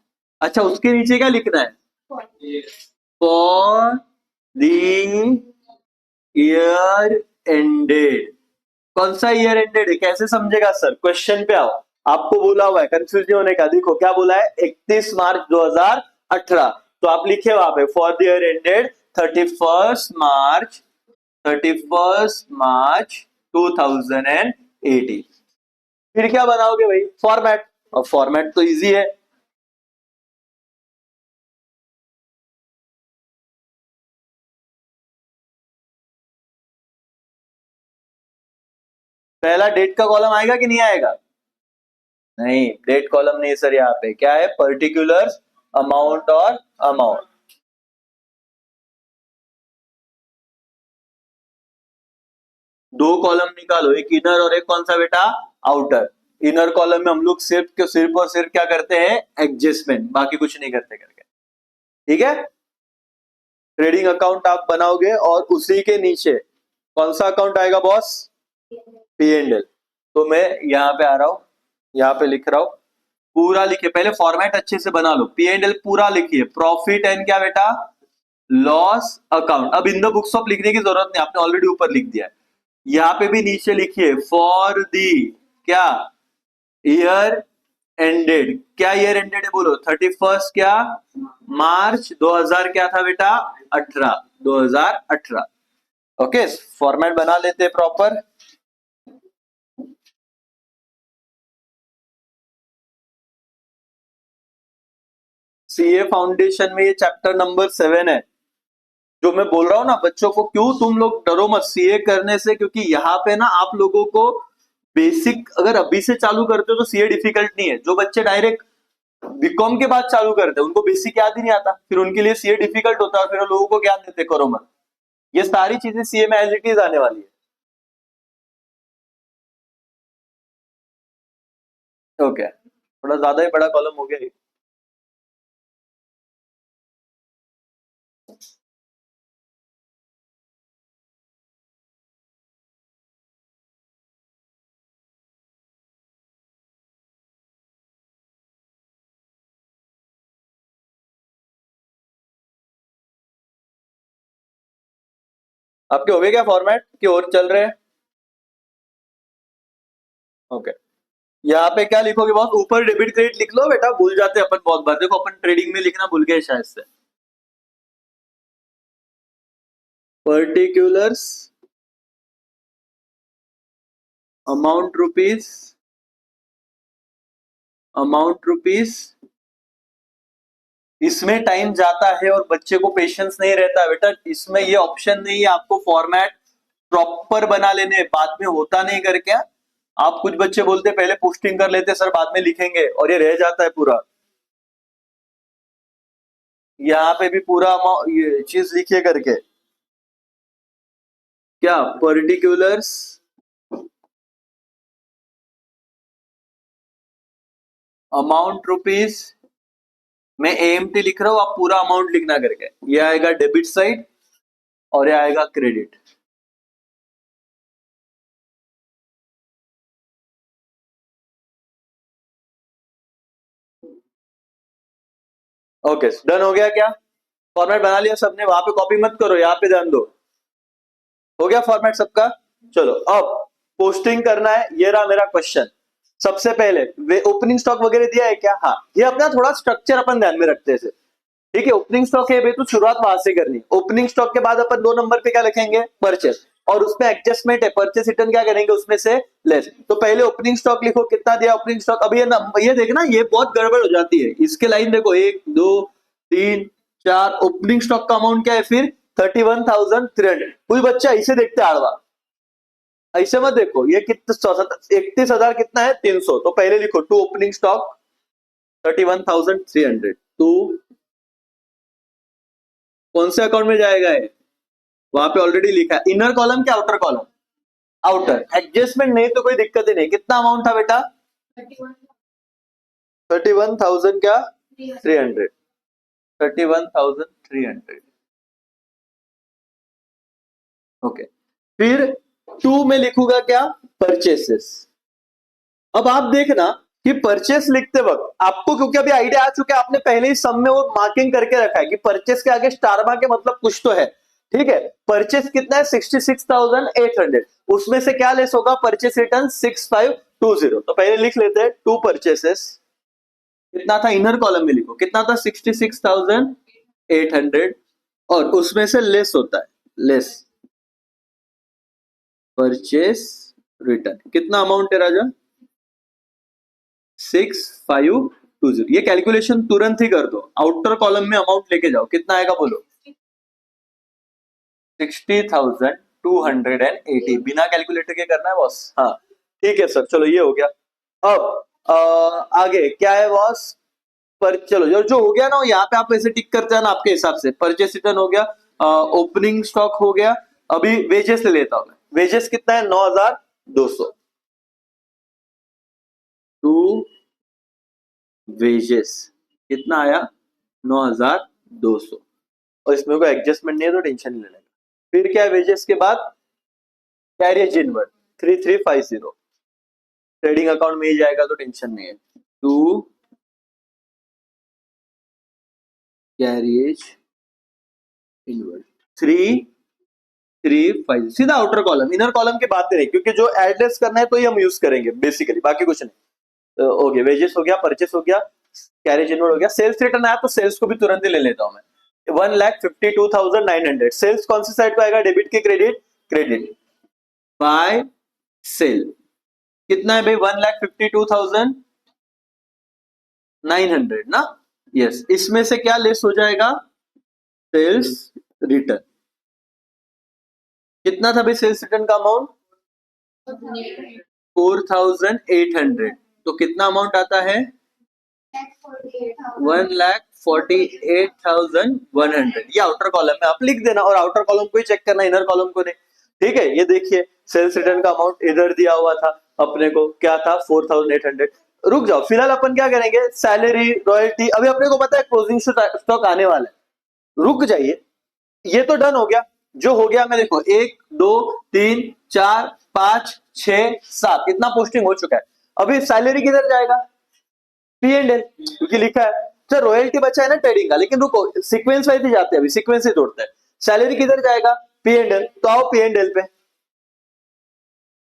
अच्छा उसके नीचे क्या लिखना है? For the year ended. कौन सा ईयर एंडेड है? कैसे समझेगा सर? क्वेश्चन पे आओ, आपको बोला हुआ है कंफ्यूज नहीं होने का। देखो क्या बोला है? 31 मार्च 2018, तो आप लिखे वहां पे फॉर द ईयर एंडेड 31 मार्च 2018। फिर क्या बनाओगे भाई? फॉर्मेट। और फॉर्मेट तो इजी है, पहला डेट का कॉलम आएगा कि नहीं आएगा? नहीं, डेट कॉलम नहीं सर, यहाँ पे क्या है? पर्टिकुलर अमाउंट और अमाउंट। दो कॉलम निकालो, एक इनर और एक कौन सा बेटा? आउटर। इनर कॉलम में हम लोग सिर्फ और सिर्फ क्या करते हैं? एडजस्टमेंट, बाकी कुछ नहीं करते करके, ठीक है। ट्रेडिंग अकाउंट आप बनाओगे और उसी के नीचे कौन सा अकाउंट आएगा बॉस? P&L। तो मैं यहाँ पे आ रहा हूं, यहाँ पे लिख रहा हूं, पूरा लिखिए, पहले फॉर्मेट अच्छे से बना लो। P&L पूरा लिखिए, प्रॉफिट एंड क्या बेटा? Loss account. अब इन द बुक्स ऑफ लिखने की जरूरत नहीं, आपने ऑलरेडी ऊपर लिख दिया है। यहाँ पे भी नीचे लिखिए फॉर दी क्या? ईयर एंडेड, क्या ईयर एंडेड है बोलो? 31 क्या? मार्च 2000 क्या था बेटा? 18, 2018। ओके, फॉर्मेट बना लेते हैं प्रॉपर। सीए फाउंडेशन में ये चैप्टर नंबर 7 है। जो मैं बोल रहा हूं ना बच्चों को, क्यों तुम लोग डरो मत सीए करने से, क्योंकि यहाँ पे ना आप लोगों को बेसिक अगर अभी से चालू करते हो तो सीए डिफिकल्ट नहीं है। जो बच्चे डायरेक्ट बीकॉम के बाद चालू करते हैं उनको बेसिक याद ही नहीं आता, फिर उनके लिए सीए डिफिकल्ट होता है, फिर लोगों को ज्ञान देते करो मत। ये सारी चीजें सीए में एज इट इज आने वाली है। ओके, थोड़ा ज्यादा ही बड़ा कॉलम हो गया ये। आपके हो गए क्या फॉर्मेट की और चल रहे हैं? ओके, यहाँ पे क्या लिखोगे बॉस? ऊपर डेबिट क्रेडिट लिख लो बेटा, भूल जाते हैं अपन बहुत बार। देखो अपन ट्रेडिंग में लिखना भूल गए शायद से। Particulars amount rupees. इसमें टाइम जाता है और बच्चे को पेशेंस नहीं रहता बेटा। इसमें ये ऑप्शन नहीं है, आपको फॉर्मेट प्रॉपर बना लेने, बाद में होता नहीं कर क्या। आप कुछ बच्चे बोलते पहले पोस्टिंग कर लेते सर बाद में लिखेंगे, और ये रह जाता है पूरा। यहाँ पे भी पूरा ये चीज लिखिए करके। क्या? पर्टिकुलर्स अमाउंट रुपीस में एएमटी लिख रहा हूं, आप पूरा अमाउंट लिखना करके। ये आएगा डेबिट साइड और ये आएगा क्रेडिट। ओके, डन हो गया क्या? फॉर्मेट बना लिया सबने? वहां पे कॉपी मत करो, यहाँ पे ध्यान दो। हो गया फॉर्मेट सबका? चलो अब पोस्टिंग करना है। ये रहा मेरा क्वेश्चन। सबसे पहले वे ओपनिंग स्टॉक वगैरह दिया है क्या? हाँ, ये अपना थोड़ा स्ट्रक्चर अपन ध्यान में रखते हैं। ठीक है, ओपनिंग स्टॉक है भाई, तो शुरुआत वहां से करनी। ओपनिंग स्टॉक के बाद अपन 2 नंबर पे क्या लिखेंगे? परचेस। और उसमें एडजस्टमेंट है, परचेस रिटर्न क्या करेंगे उसमें से लेस। तो पहले ओपनिंग स्टॉक लिखो, कितना दिया ओपनिंग स्टॉक। अब ये देखना, ये बहुत गड़बड़ हो जाती है। इसके लाइन देखो, 1 2 3 4, ओपनिंग स्टॉक का अमाउंट क्या है फिर? 31,300। कोई बच्चा ऐसे देखते आड़वा, ऐसे मत देखो। ये कितना? 31,000 कितना है? 300। तो पहले लिखो टू ओपनिंग स्टॉक 31,300। टू कौन से अकाउंट में जाएगा है? वहां पे ऑलरेडी लिखा है। इनर कॉलम क्या आउटर कॉलम? आउटर। एडजस्टमेंट नहीं तो कोई दिक्कत ही नहीं। कितना अमाउंट था बेटा? 31,000 क्या? 300। 31,300। ओके, फिर टू में लिखूंगा क्या? परचेसेस। अब आप देखना कि परचेस लिखते वक्त आपको, क्योंकि अभी आइडिया आ चुका है, आपने पहले ही सम में वो मार्किंग करके रखा है कि परचेस के आगे स्टार मार्क के मतलब कुछ तो है। ठीक है, परचेस कितना है? 66,800। उसमें से क्या लेस होगा? Purchase return 6520। तो पहले लिख लेते हैं टू परचेसेस। कितना था? इनर कॉलम में लिखो कितना था? 66,800। और उसमें से लेस होता है, लेस परचेस रिटर्न। कितना अमाउंट है राजा? 6520। ये कैलकुलेशन तुरंत ही कर दो, आउटर कॉलम में अमाउंट लेके जाओ। कितना आएगा बोलो? 60,280। बिना कैलकुलेटर के करना है बॉस? हाँ ठीक है सर, चलो ये हो गया। अब आगे क्या है बॉस? पर चलो जो जो हो गया ना, यहाँ पे आप ऐसे टिक करते हैं ना आपके हिसाब से। परचेस रिटर्न हो गया, ओपनिंग स्टॉक हो गया। अभी वेजेस ले लेता हूं मैं। वेजेस कितना है? 9,200। टू वेजेस कितना आया? 9,200। और इसमें कोई एडजस्टमेंट नहीं है तो टेंशन नहीं लेना। फिर क्या है वेजेस के बाद? Carriage inward 3350। ट्रेडिंग अकाउंट में ही जाएगा तो टेंशन नहीं है। टू कैरियज इनवर्ड 3350, सीधा आउटर कॉलम। इनर कॉलम की बात नहीं, क्योंकि जो एड्रेस करना है तो ये हम यूज करेंगे बेसिकली, बाकी कुछ नहीं। हो गया, वेजेस हो गया, परचेस हो गया, कैरेज इनवर्ड हो गया, सेल्स रिटर्न आया तो सेल्स को भी तुरंत ही ले लेता हूं मैं। 1,52,900 सेल्स कौन सी साइड पे आएगा, डेबिट की क्रेडिट, क्रेडिट बाय सेल। कितना है भाई, 1,52,900 ना, यस। इसमें से क्या लेस हो जाएगा, सेल्स रिटर्न। कितना था भाई सेल्स रिटर्न का अमाउंट, 4,800। तो कितना अमाउंट आता है, 1,48,100। ये आउटर कॉलम में आप लिख देना, और आउटर कॉलम को ही चेक करना, इनर कॉलम को नहीं। ठीक है, ये देखिए सेल्स रिटर्न का अमाउंट इधर दिया हुआ था अपने को, क्या था 4,800। रुक जाओ, फिलहाल अपन क्या करेंगे, सैलरी, रॉयल्टी, अभी अपने को पता है क्लोजिंग स्टॉक आने वाला है, रुक जाइए। ये तो डन हो गया, जो हो गया मैं देखो 1 2 3 4 5 6 7 इतना पोस्टिंग हो चुका है। अभी सैलरी किधर जाएगा, P&L, क्योंकि लिखा है। तो रॉयल्टी बचा है ना ट्रेडिंग का, लेकिन रुको सीक्वेंस वाइज ही जाते हैं, अभी सीक्वेंस ही तोड़ते हैं। सैलरी किधर जाएगा, P&L, तो आओ P&L पे,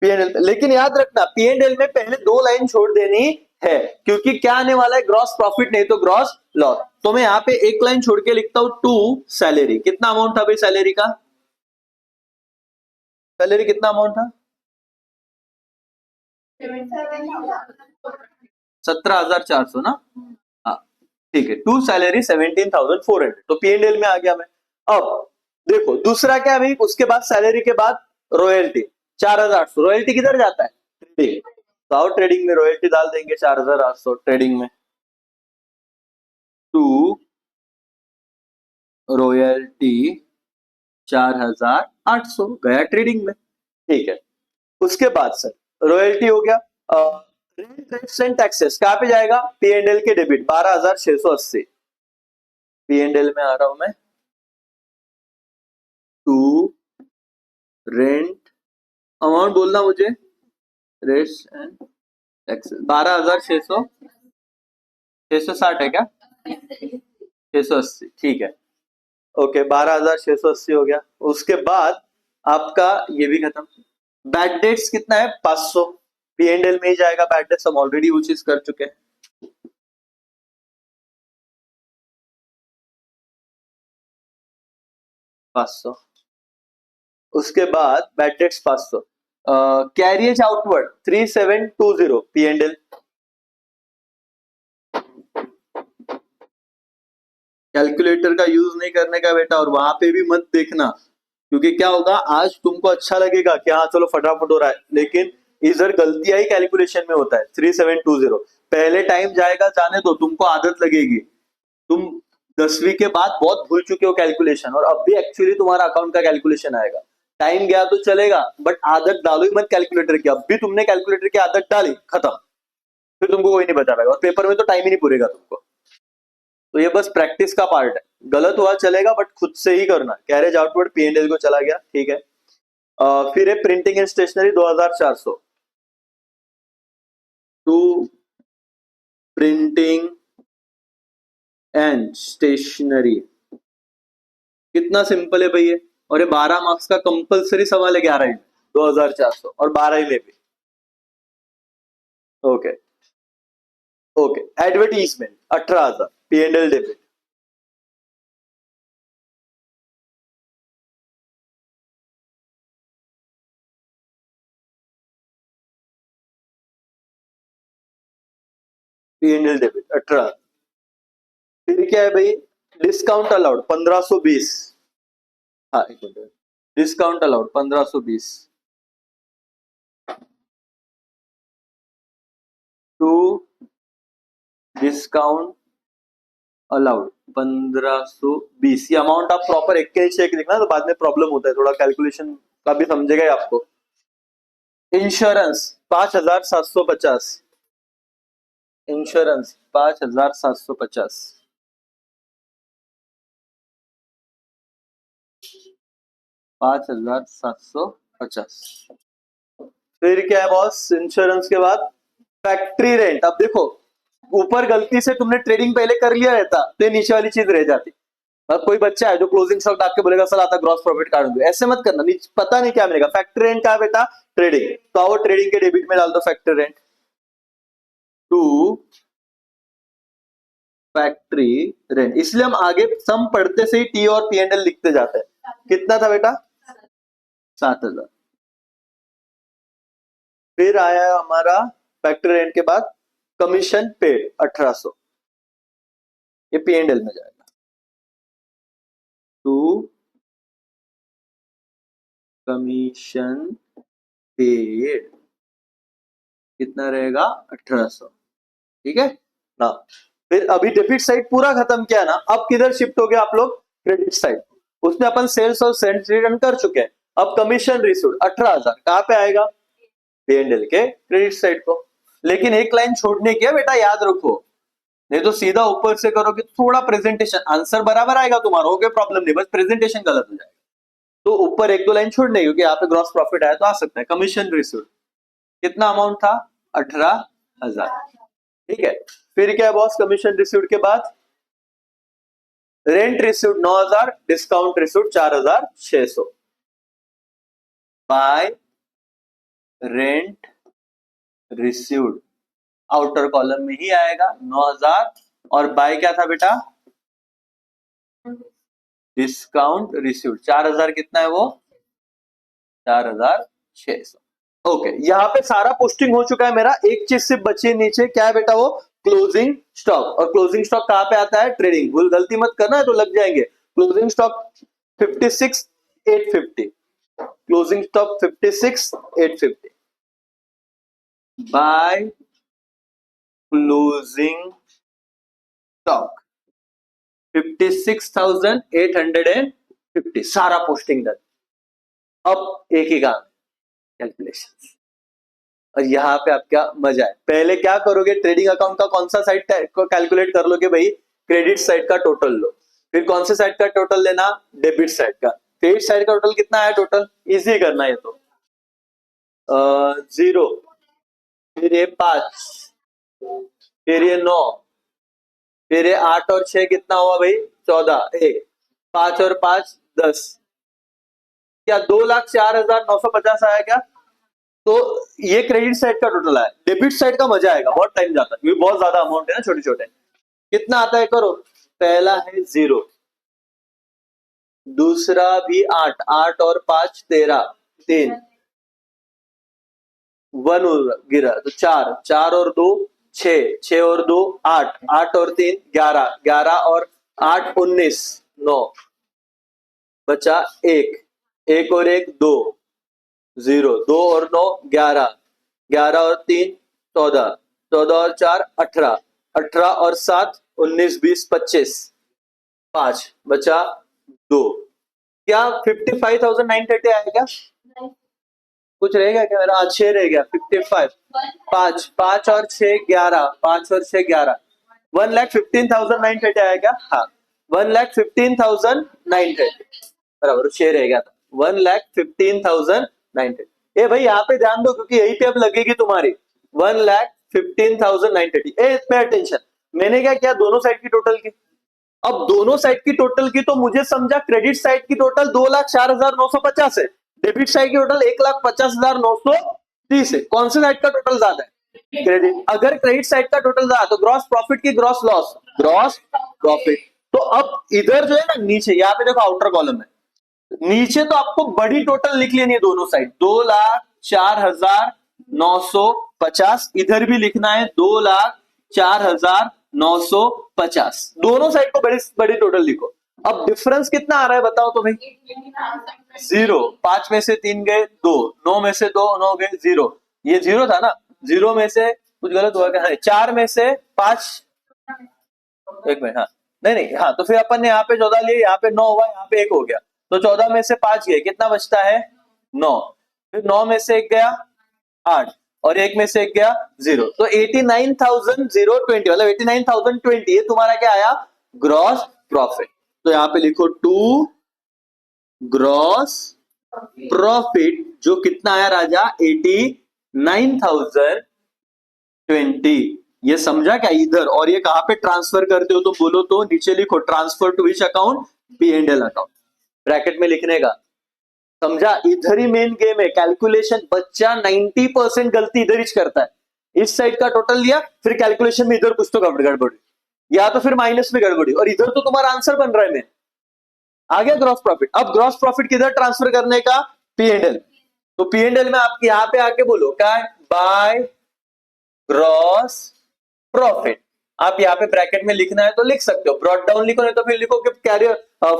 P&L पे। लेकिन याद रखना P&L में पहले 2 लाइन छोड़ देनी है, क्योंकि क्या आने वाला है, ग्रॉस प्रॉफिट नहीं तो ग्रॉस लॉस। तो मैं यहाँ पे एक लाइन छोड़ के लिखता हूं, टू सैलरी। कितना अमाउंट था भाई सैलरी का, सैलरी कितना अमाउंट था, 17,400 ना, हाँ ठीक है। टू सैलरी 17,400, तो P&L में आ गया मैं। अब देखो दूसरा क्या है भाई, उसके बाद सैलरी के बाद रॉयल्टी 4,800। रॉयल्टी किधर जाता है, ट्रेडिंग, तो आओ ट्रेडिंग में रॉयल्टी डाल देंगे 4,800 ट्रेडिंग में। टू रॉयल्टी 4,800 गया ट्रेडिंग में, ठीक है। उसके बाद सर रॉयल्टी हो गया, रेंट रेट्स एंड टैक्सेस कहां पे जाएगा, P&L के डेबिट 12,680। P&L में आ रहा हूं मैं, टू रेंट, अमाउंट बोलना मुझे, रेट्स एंड टैक्सेस 12,600, 660 है क्या, 680, ठीक है, ओके 12,680 हो गया। उसके बाद आपका ये भी खत्म। बैड डेट्स कितना है, 500। P&L में ही जाएगा बैड डेट्स, हम ऑलरेडी वो चीज कर चुके हैं। 500। उसके बाद bad debts 500, carriage outward 3,720 P&L। Calculator का यूज नहीं करने का बेटा, और वहां पे भी मत देखना, क्योंकि क्या होगा, आज तुमको अच्छा लगेगा कि हाँ चलो फटाफट हो रहा है, लेकिन इधर गलतियां ही कैलकुलेशन में होता है। 3,720 पहले टाइम जाएगा, जाने दो, तुमको आदत लगेगी। तुम 10वीं के बाद बहुत भूल चुके हो कैलकुलेशन, और अब भी एक्चुअली तुम्हारा अकाउंट का कैलकुलेशन आएगा। टाइम गया तो चलेगा, बट आदत डालो ही मत कैलकुलेटर की। अब भी तुमने कैलकुलेटर की आदत डाली, खत्म, फिर तुमको कोई नहीं बता पाएगा, और पेपर में तो टाइम ही नहीं पूरेगा तुमको। तो ये बस प्रैक्टिस का पार्ट है, गलत हुआ चलेगा बट खुद से ही करना। कैरेज आउटवर्ड P&L को चला गया, ठीक है। फिर है printing and stationery 2,400। To printing and stationery, कितना सिंपल है भैया, और ये 12 मार्क्स का कंपलसरी सवाल है 11 में, 2,400 और 12 में भी, okay okay. Advertisement 18,000 P&L debit. P&L debit 18। फिर क्या है भाई, डिस्काउंट अलाउड 1,520। हाँ एक minute, discount allowed 1,520। To discount allowed 1,520। ये अमाउंट आप प्रॉपर एक के नीचे एक लिखना, तो बाद में प्रॉब्लम होता है, थोड़ा कैलकुलेशन का भी समझेगा ही आपको। Insurance 5,750, insurance 5,750, 5,750। फिर क्या है बॉस, इंश्योरेंस के बाद फैक्ट्री रेंट। अब देखो ऊपर गलती से तुमने ट्रेडिंग पहले कर लिया रहता तो ये नीचे वाली चीज रह जाती। अब कोई बच्चा है जो क्लोजिंग स्टॉक डाल के बोलेगा सर आता ग्रॉस प्रॉफिट काट दो, ऐसे मत करना, पता नहीं क्या मिलेगा। फैक्ट्री रेंट क्या बेटा, ट्रेडिंग, तो आओ ट्रेडिंग के डेबिट में डाल दो factory rent. To factory rent. इसलिए हम आगे सम पढ़ते से ही टी और पी एंड एल लिखते जाते हैं। कितना था बेटा? 7,000। फिर आया हमारा फैक्ट्री रेंट के बाद कमीशन पेड 1800, ये पी एंड एल में जाएगा। टू कमीशन पेड कितना रहेगा? 1800। ठीक है ना। फिर अभी डेबिट साइड पूरा खत्म किया ना, अब किधर शिफ्ट हो गया आप लोग? Credit side. उसमें अपन सेल्स और सेल्स रिटर्न कर चुके हैं। अब कमीशन रिसीव्ड 18,000 कहां पे आएगा? P&L के क्रेडिट साइड को। लेकिन एक लाइन छोड़ने की है बेटा, याद रखो, नहीं तो सीधा ऊपर से करोगे थोड़ा प्रेजेंटेशन, आंसर बराबर आएगा तुम्हारा, हो गया प्रॉब्लम नहीं, बस प्रेजेंटेशन गलत हो जाएगा। तो ऊपर एक दो लाइन छोड़ने, क्योंकि यहाँ पे ग्रॉस प्रॉफिट आया तो आ सकता है। कमीशन रिसीव्ड कितना अमाउंट था? 18,000। ठीक है। फिर क्या है बॉस? कमीशन रिसीव्ड के बाद rent received 9,000, discount received 4,600 bye rent received outer column में ही आएगा 9,000, और बाय क्या था बेटा? डिस्काउंट रिसीव्ड 4,000 कितना है वो? 4,600। ओके, यहाँ पे सारा पोस्टिंग हो चुका है मेरा। एक चीज सिर्फ बची है नीचे, क्या है बेटा? वो क्लोजिंग स्टॉक। और क्लोजिंग स्टॉक कहां पे आता है? ट्रेडिंग। भूल गलती मत करना है तो लग जाएंगे। Closing stock 56,850, closing stock 56,850 by closing stock 56,850, सारा पोस्टिंग डन। अब एक ही काम, कैलकुलेशन। और यहाँ पे आपका मजा है। पहले क्या करोगे? ट्रेडिंग अकाउंट का कौन सा साइड को कैलकुलेट कर लोगे भाई? क्रेडिट साइड का टोटल लो। फिर कौन से साइड का टोटल लेना? डेबिट साइड का। क्रेडिट साइड का टोटल कितना है? टोटल इजी करना है तो 0, फिर ये 5, फिर ये 9, फिर ये 8 और 6 कितना हुआ भाई? 14, 1, 5 और 5 10, क्या 2,04,950 आया क्या? तो ये क्रेडिट साइड का टोटल है। डेबिट साइड का मजा आएगा, बहुत टाइम जाता है क्योंकि बहुत ज्यादा अमाउंट है ना, छोटे छोटे। कितना आता है करो? पहला है 0, दूसरा भी 8, 8 और 5 13, 3, 1 गिरा तो 4, 4 और 2 6, 6 और 2 8, 8 और 3 11, 11 और 8 19, 9 बचा 1, 1 और 1 2, 0, 2 और 9 11, 11 और 3 14, 14 और 4 18, 18 और 7 19 20 25, 5 बचा 2। क्या 55,930 आया क्या? कुछ रहेगा क्या मेरा? 6 रह गया। 55, 5, 5 और 6 11, 5 और 6 11, 1,15,930 आया क्या? हाँ, 1,15,930 बराबर, 6 रह गया था। 1,15,930। ए भाई यहाँ पे ध्यान दो, क्योंकि यही पे अब लगेगी तुम्हारी 1,15,930। ए पे अटेंशन, मैंने क्या किया? दोनों साइड की टोटल की। अब दोनों साइड की टोटल की तो मुझे समझा क्रेडिट साइड की टोटल 2,04,950 है, डेबिट साइड की टोटल 1,50,930 है। कौन से साइड का टोटल ज्यादा है? क्रेडिट। अगर क्रेडिट साइड का टोटल ज्यादा तो ग्रॉस प्रॉफिट की ग्रॉस लॉस? Gross profit. तो अब इधर जो है ना नीचे, यहाँ पे देखो आउटर कॉलम है, नीचे तो आपको बड़ी टोटल लिख लेनी है दोनों साइड, 2,04,950। इधर भी लिखना है 2,04,950। दोनों साइड को बड़ी बड़ी टोटल लिखो। अब डिफरेंस कितना आ रहा है बताओ तो भाई? 0, 5 में से 3 गए 2, 9 में से 2 9 गए 0, ये 0 था ना, 0 में से कुछ गलत हुआ क्या? 4 में से 5, एक मिनट, हाँ नहीं नहीं, हाँ तो फिर अपन ने यहाँ पे 14 लिए, यहाँ पे 9 हुआ, यहाँ पे 1 हो गया, तो 14 में से 5 गए, कितना बचता है? 9। फिर 9 में से 1 गया 8, और 1 में से 1 गया 0, तो 89,020, मतलब 89,020 ये तुम्हारा क्या आया? Gross profit. तो यहाँ पे लिखो टू ग्रॉस प्रॉफिट, जो कितना आया राजा? 89,020। ये समझा क्या इधर? और ये कहां पे ट्रांसफर करते हो तो बोलो तो नीचे लिखो, transfer to which account? P and L account, bracket में लिखने का। समझा? इधर ही मेन गेम है कैलकुलेशन। बच्चा 90% गलती इधर ही करता है। इस साइड का टोटल लिया, फिर कैलकुलेशन में इधर कुछ तो गड़बड़ी, या तो फिर माइनस में गड़बड़ी, और इधर तो तुम्हारा आंसर बन रहा है में आ गया ग्रॉस प्रॉफिट। अब ग्रॉस प्रॉफिट किधर ट्रांसफर करने का, P&L। तो P&L में आप यहां पे आके बोलो क्या है, बाय ग्रॉस प्रॉफिट। आप यहाँ पे ब्रैकेट में लिखना है तो लिख सकते हो, ब्रॉट डाउन लिखो, नहीं तो फिर लिखो कि carrier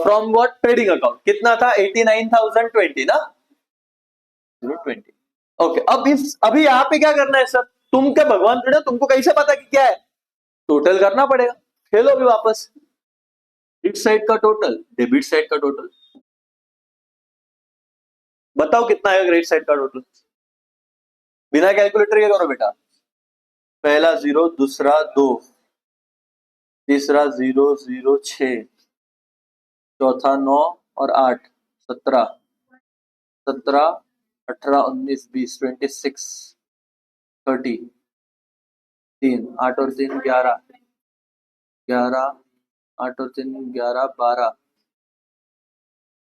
from what, trading account. कितना था, 89,020 ना, 020। ओके, अब इस अभी यहाँ पे क्या करना है सर, तुम क्या भगवान थोड़ा, तुमको कैसे पता कि क्या है, टोटल करना पड़ेगा। खेलो अभी वापस, क्रेडिट साइड का टोटल, डेबिट साइड का टोटल, बताओ कितना है क्रेडिट साइड का टोटल। बिना कैलकुलेटर के करो बेटा, पहला 0, दूसरा 2, तीसरा 0 0 6, चौथा 9 और 8, 17 17 18 19 20 26 30, 3 8 और 3 11 11 8 और 3 11 12,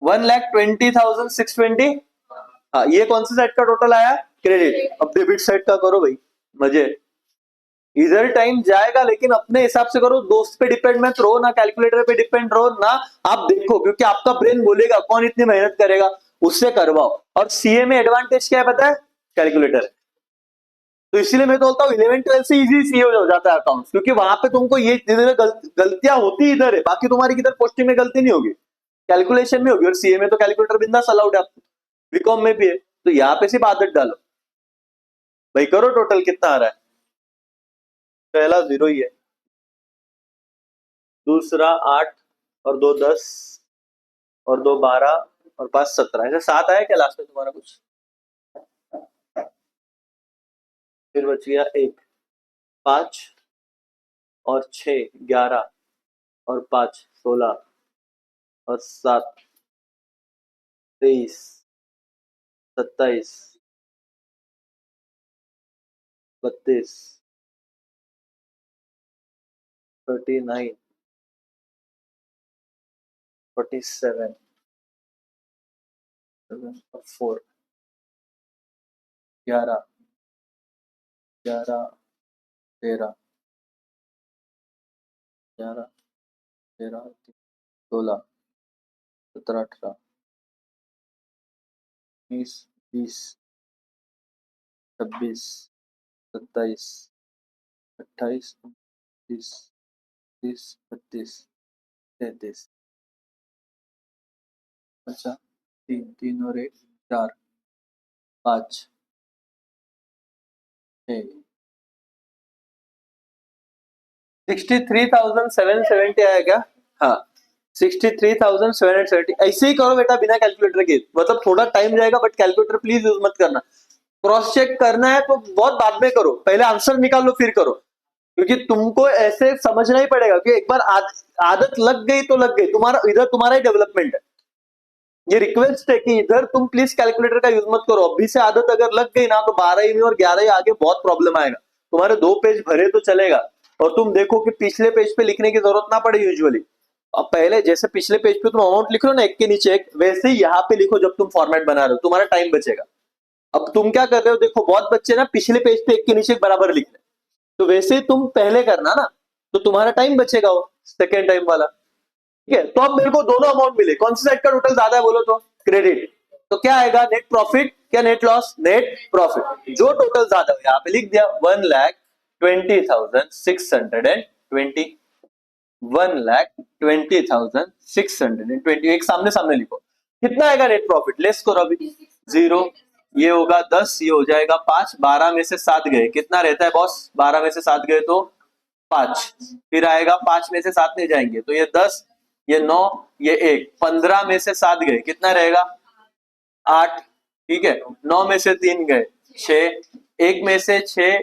1,20,620। हाँ, ये कौन सी साइड का टोटल आया, क्रेडिट। अब डेबिट साइड का करो भाई, मजे। इधर टाइम जाएगा लेकिन अपने हिसाब से करो, दोस्त पे डिपेंड मत रहो, ना कैलकुलेटर पे डिपेंड रहो ना। आप देखो, क्योंकि आपका ब्रेन बोलेगा कौन इतनी मेहनत करेगा, उससे करवाओ। और सीए में एडवांटेज क्या है पता है, कैलकुलेटर है। तो इसीलिए मैं तो बोलता हूँ 11-12 से इजी सीए हो जाता है अकाउंट, क्योंकि वहां पे तुमको ये गलतियां होती इधर है, बाकी तुम्हारी किधर पोस्टिंग में गलती नहीं होगी, कैलकुलेशन में होगी। और सीए में तो कैलकुलेटर बिंदास अलाउड है आपको, बीकॉम में भी है। तो यहाँ पे सिर्फ आदत डालो भाई, करो टोटल कितना आ रहा है। पहला 0 ही है, दूसरा 8 और 2 10 और 2 12 और 5 17, ऐसे 7 आया क्या लास्ट में तुम्हारा कुछ, फिर बच गया 1, 5 और 6 11 और 5 16 और 7 23 27 32 39 47 और 4 11 11 13 11 13 16 17 18 19 20 26 27 28 29 30 32 33। अच्छा, 3 3 और 1 4 5 6, 63,770 आया क्या, हाँ 63,770। ऐसे ही करो बेटा बिना कैलकुलेटर के, मतलब थोड़ा टाइम जाएगा, बट कैलकुलेटर प्लीज यूज मत करना। क्रॉस चेक करना है तो बहुत बाद में करो, पहले आंसर निकाल लो फिर करो, क्योंकि तुमको ऐसे समझना ही पड़ेगा कि एक बार आदत लग गई तो लग गई, तुम्हारा इधर तुम्हारा ही डेवलपमेंट है। ये रिक्वेस्ट है कि इधर तुम प्लीज कैलकुलेटर का यूज मत करो, अभी से आदत अगर लग गई ना तो 12 में और 11 आगे बहुत प्रॉब्लम आएगा। तुम्हारे 2 पेज भरे तो चलेगा, और तुम देखो कि पिछले पेज पे लिखने की जरूरत ना पड़े यूजुअली। अब पहले जैसे पिछले पेज पे तुम अमाउंट लिख रहे हो ना एक के नीचे एक, वैसे ही यहाँ पे लिखो जब तुम फॉर्मेट बना रहे हो, तुम्हारा टाइम बचेगा। अब तुम क्या कर रहे हो, देखो बहुत बच्चे ना पिछले पेज पे एक के नीचे एक बराबर लिख रहे हैं, तो वैसे ही तुम पहले करना ना, तो तुम्हारा टाइम बचेगा वो सेकेंड टाइम वाला। ठीक है, तो अब मेरे को दोनों अमाउंट मिले, कौन सी साइड का टोटल ज्यादा है बोलो तो, क्रेडिट। तो क्या आएगा, नेट प्रॉफिट क्या नेट लॉस, नेट प्रॉफिट। जो टोटल ज्यादा है यहाँ पे लिख दिया, 1,20,620, 1,20,620, एक सामने सामने लिखो, कितना आएगा नेट प्रॉफिट, लेस करो अभी 0, ये होगा 10, ये हो जाएगा 5, 12 में से 7 गए, कितना रहता है बॉस, 12 में से 7 गए तो 5, फिर आएगा 5 में से 7 नहीं जाएंगे तो ये 10, ये 9, ये 1, 15 में से 7 गए कितना रहेगा 8, ठीक है, 9 में से 3 गए 6, 1 में से 6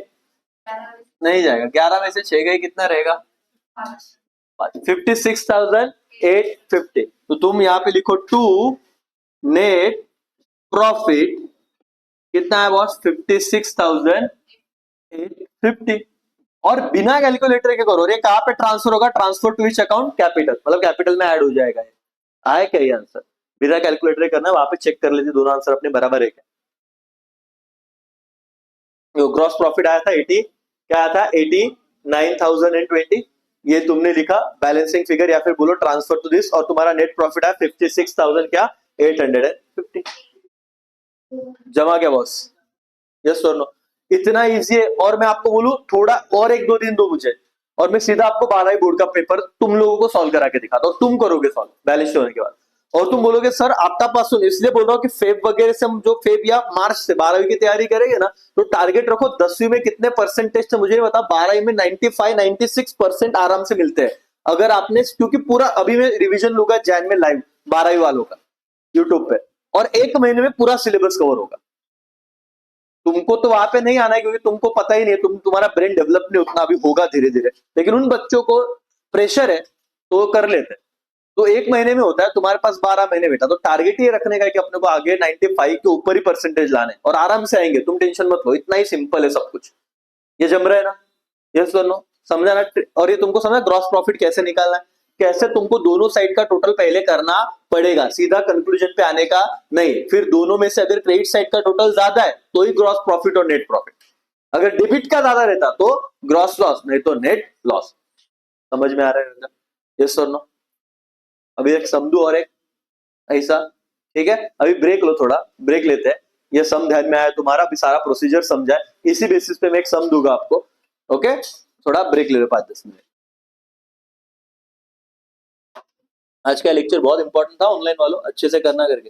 नहीं जाएगा, 11 में से 6 गए कितना रहेगा 56,850। तो तुम यहाँ पे लिखो 2 नेट प्रॉफिट कितना है बॉस, 56,850। और बिना कैलकुलेटर के करो, ये कहां पे ट्रांसफर होगा, transfer to which account, capital, मतलब कैपिटल में ऐड हो जाएगा। आया क्या ये आंसर, बिना कैलकुलेटर करना है, वहां पे चेक कर लेते दोनों आंसर अपने बराबर है क्या। ग्रॉस प्रॉफिट आया था 80, क्या था 89,020, ये तुमने लिखा बैलेंसिंग फिगर या फिर बोलो ट्रांसफर टू दिस, और तुम्हारा नेट प्रॉफिट है 56,000 क्या 850। जमा क्या बॉस? यस और नो? इतना इजी है। और मैं आपको बोलूं थोड़ा और 1-2 दिन दो मुझे, और मैं सीधा आपको 12वीं बोर्ड का पेपर तुम लोगों को सॉल्व करा के दिखाता हूं, तुम करोगे सॉल्व बैलेंस होने के बाद, और तुम बोलोगे सर आतापासून, इसलिए बोल रहा हूं कि फेब वगैरह से हम जो फेब या मार्च से 12वीं की तैयारी करेंगे ना, तो टारगेट रखो 10वीं में कितने परसेंटेज थे मुझे नहीं बता, 12वीं में 95-96% आराम से मिलते हैं अगर आपने, क्योंकि पूरा अभी मैं रिवीजन लूंगा जैन में लाइव 12वीं वालों का यूट्यूब पे, और 1 महीने में पूरा सिलेबस कवर होगा। तुमको तो वहां पे नहीं आना है क्योंकि तुमको पता ही नहीं है, तुम्हारा ब्रेन डेवलप नहीं उतना अभी होगा धीरे धीरे, लेकिन उन बच्चों को प्रेशर है तो वो कर लेते हैं। तो 1 महीने में होता है, तुम्हारे पास 12 महीने बेटा, तो टारगेट ये रखने का है कि अपने को आगे 95 के ऊपर ही परसेंटेज लाने, और आराम से आएंगे, तुम टेंशन मत लो, इतना ही सिंपल है सब कुछ। ये जम रहा है ना? यस और नो? समझा ना? और ये तुमको समझा ग्रॉस प्रॉफिट कैसे निकालना है, कैसे तुमको दोनों साइड का टोटल पहले करना पड़ेगा, सीधा कंक्लूजन पे आने का नहीं। फिर दोनों में से अगर क्रेडिट साइड का टोटल ज्यादा है तो ही ग्रॉस प्रॉफिट और नेट प्रॉफिट, अगर डेबिट का ज्यादा रहता तो ग्रॉस लॉस, नहीं तो नेट लॉस। समझ में आ रहा है? यस और नो? अभी एक समझू और एक ऐसा, ठीक है? अभी ब्रेक लो, थोड़ा ब्रेक लेते हैं। ये सम ध्यान में आया तुम्हारा, अभी सारा प्रोसीजर समझा है, इसी बेसिस पे मैं एक सम दूंगा आपको। ओके, थोड़ा ब्रेक ले लो 5-10 मिनट। आज का लेक्चर बहुत इंपॉर्टेंट था, ऑनलाइन वालों अच्छे से करना करके।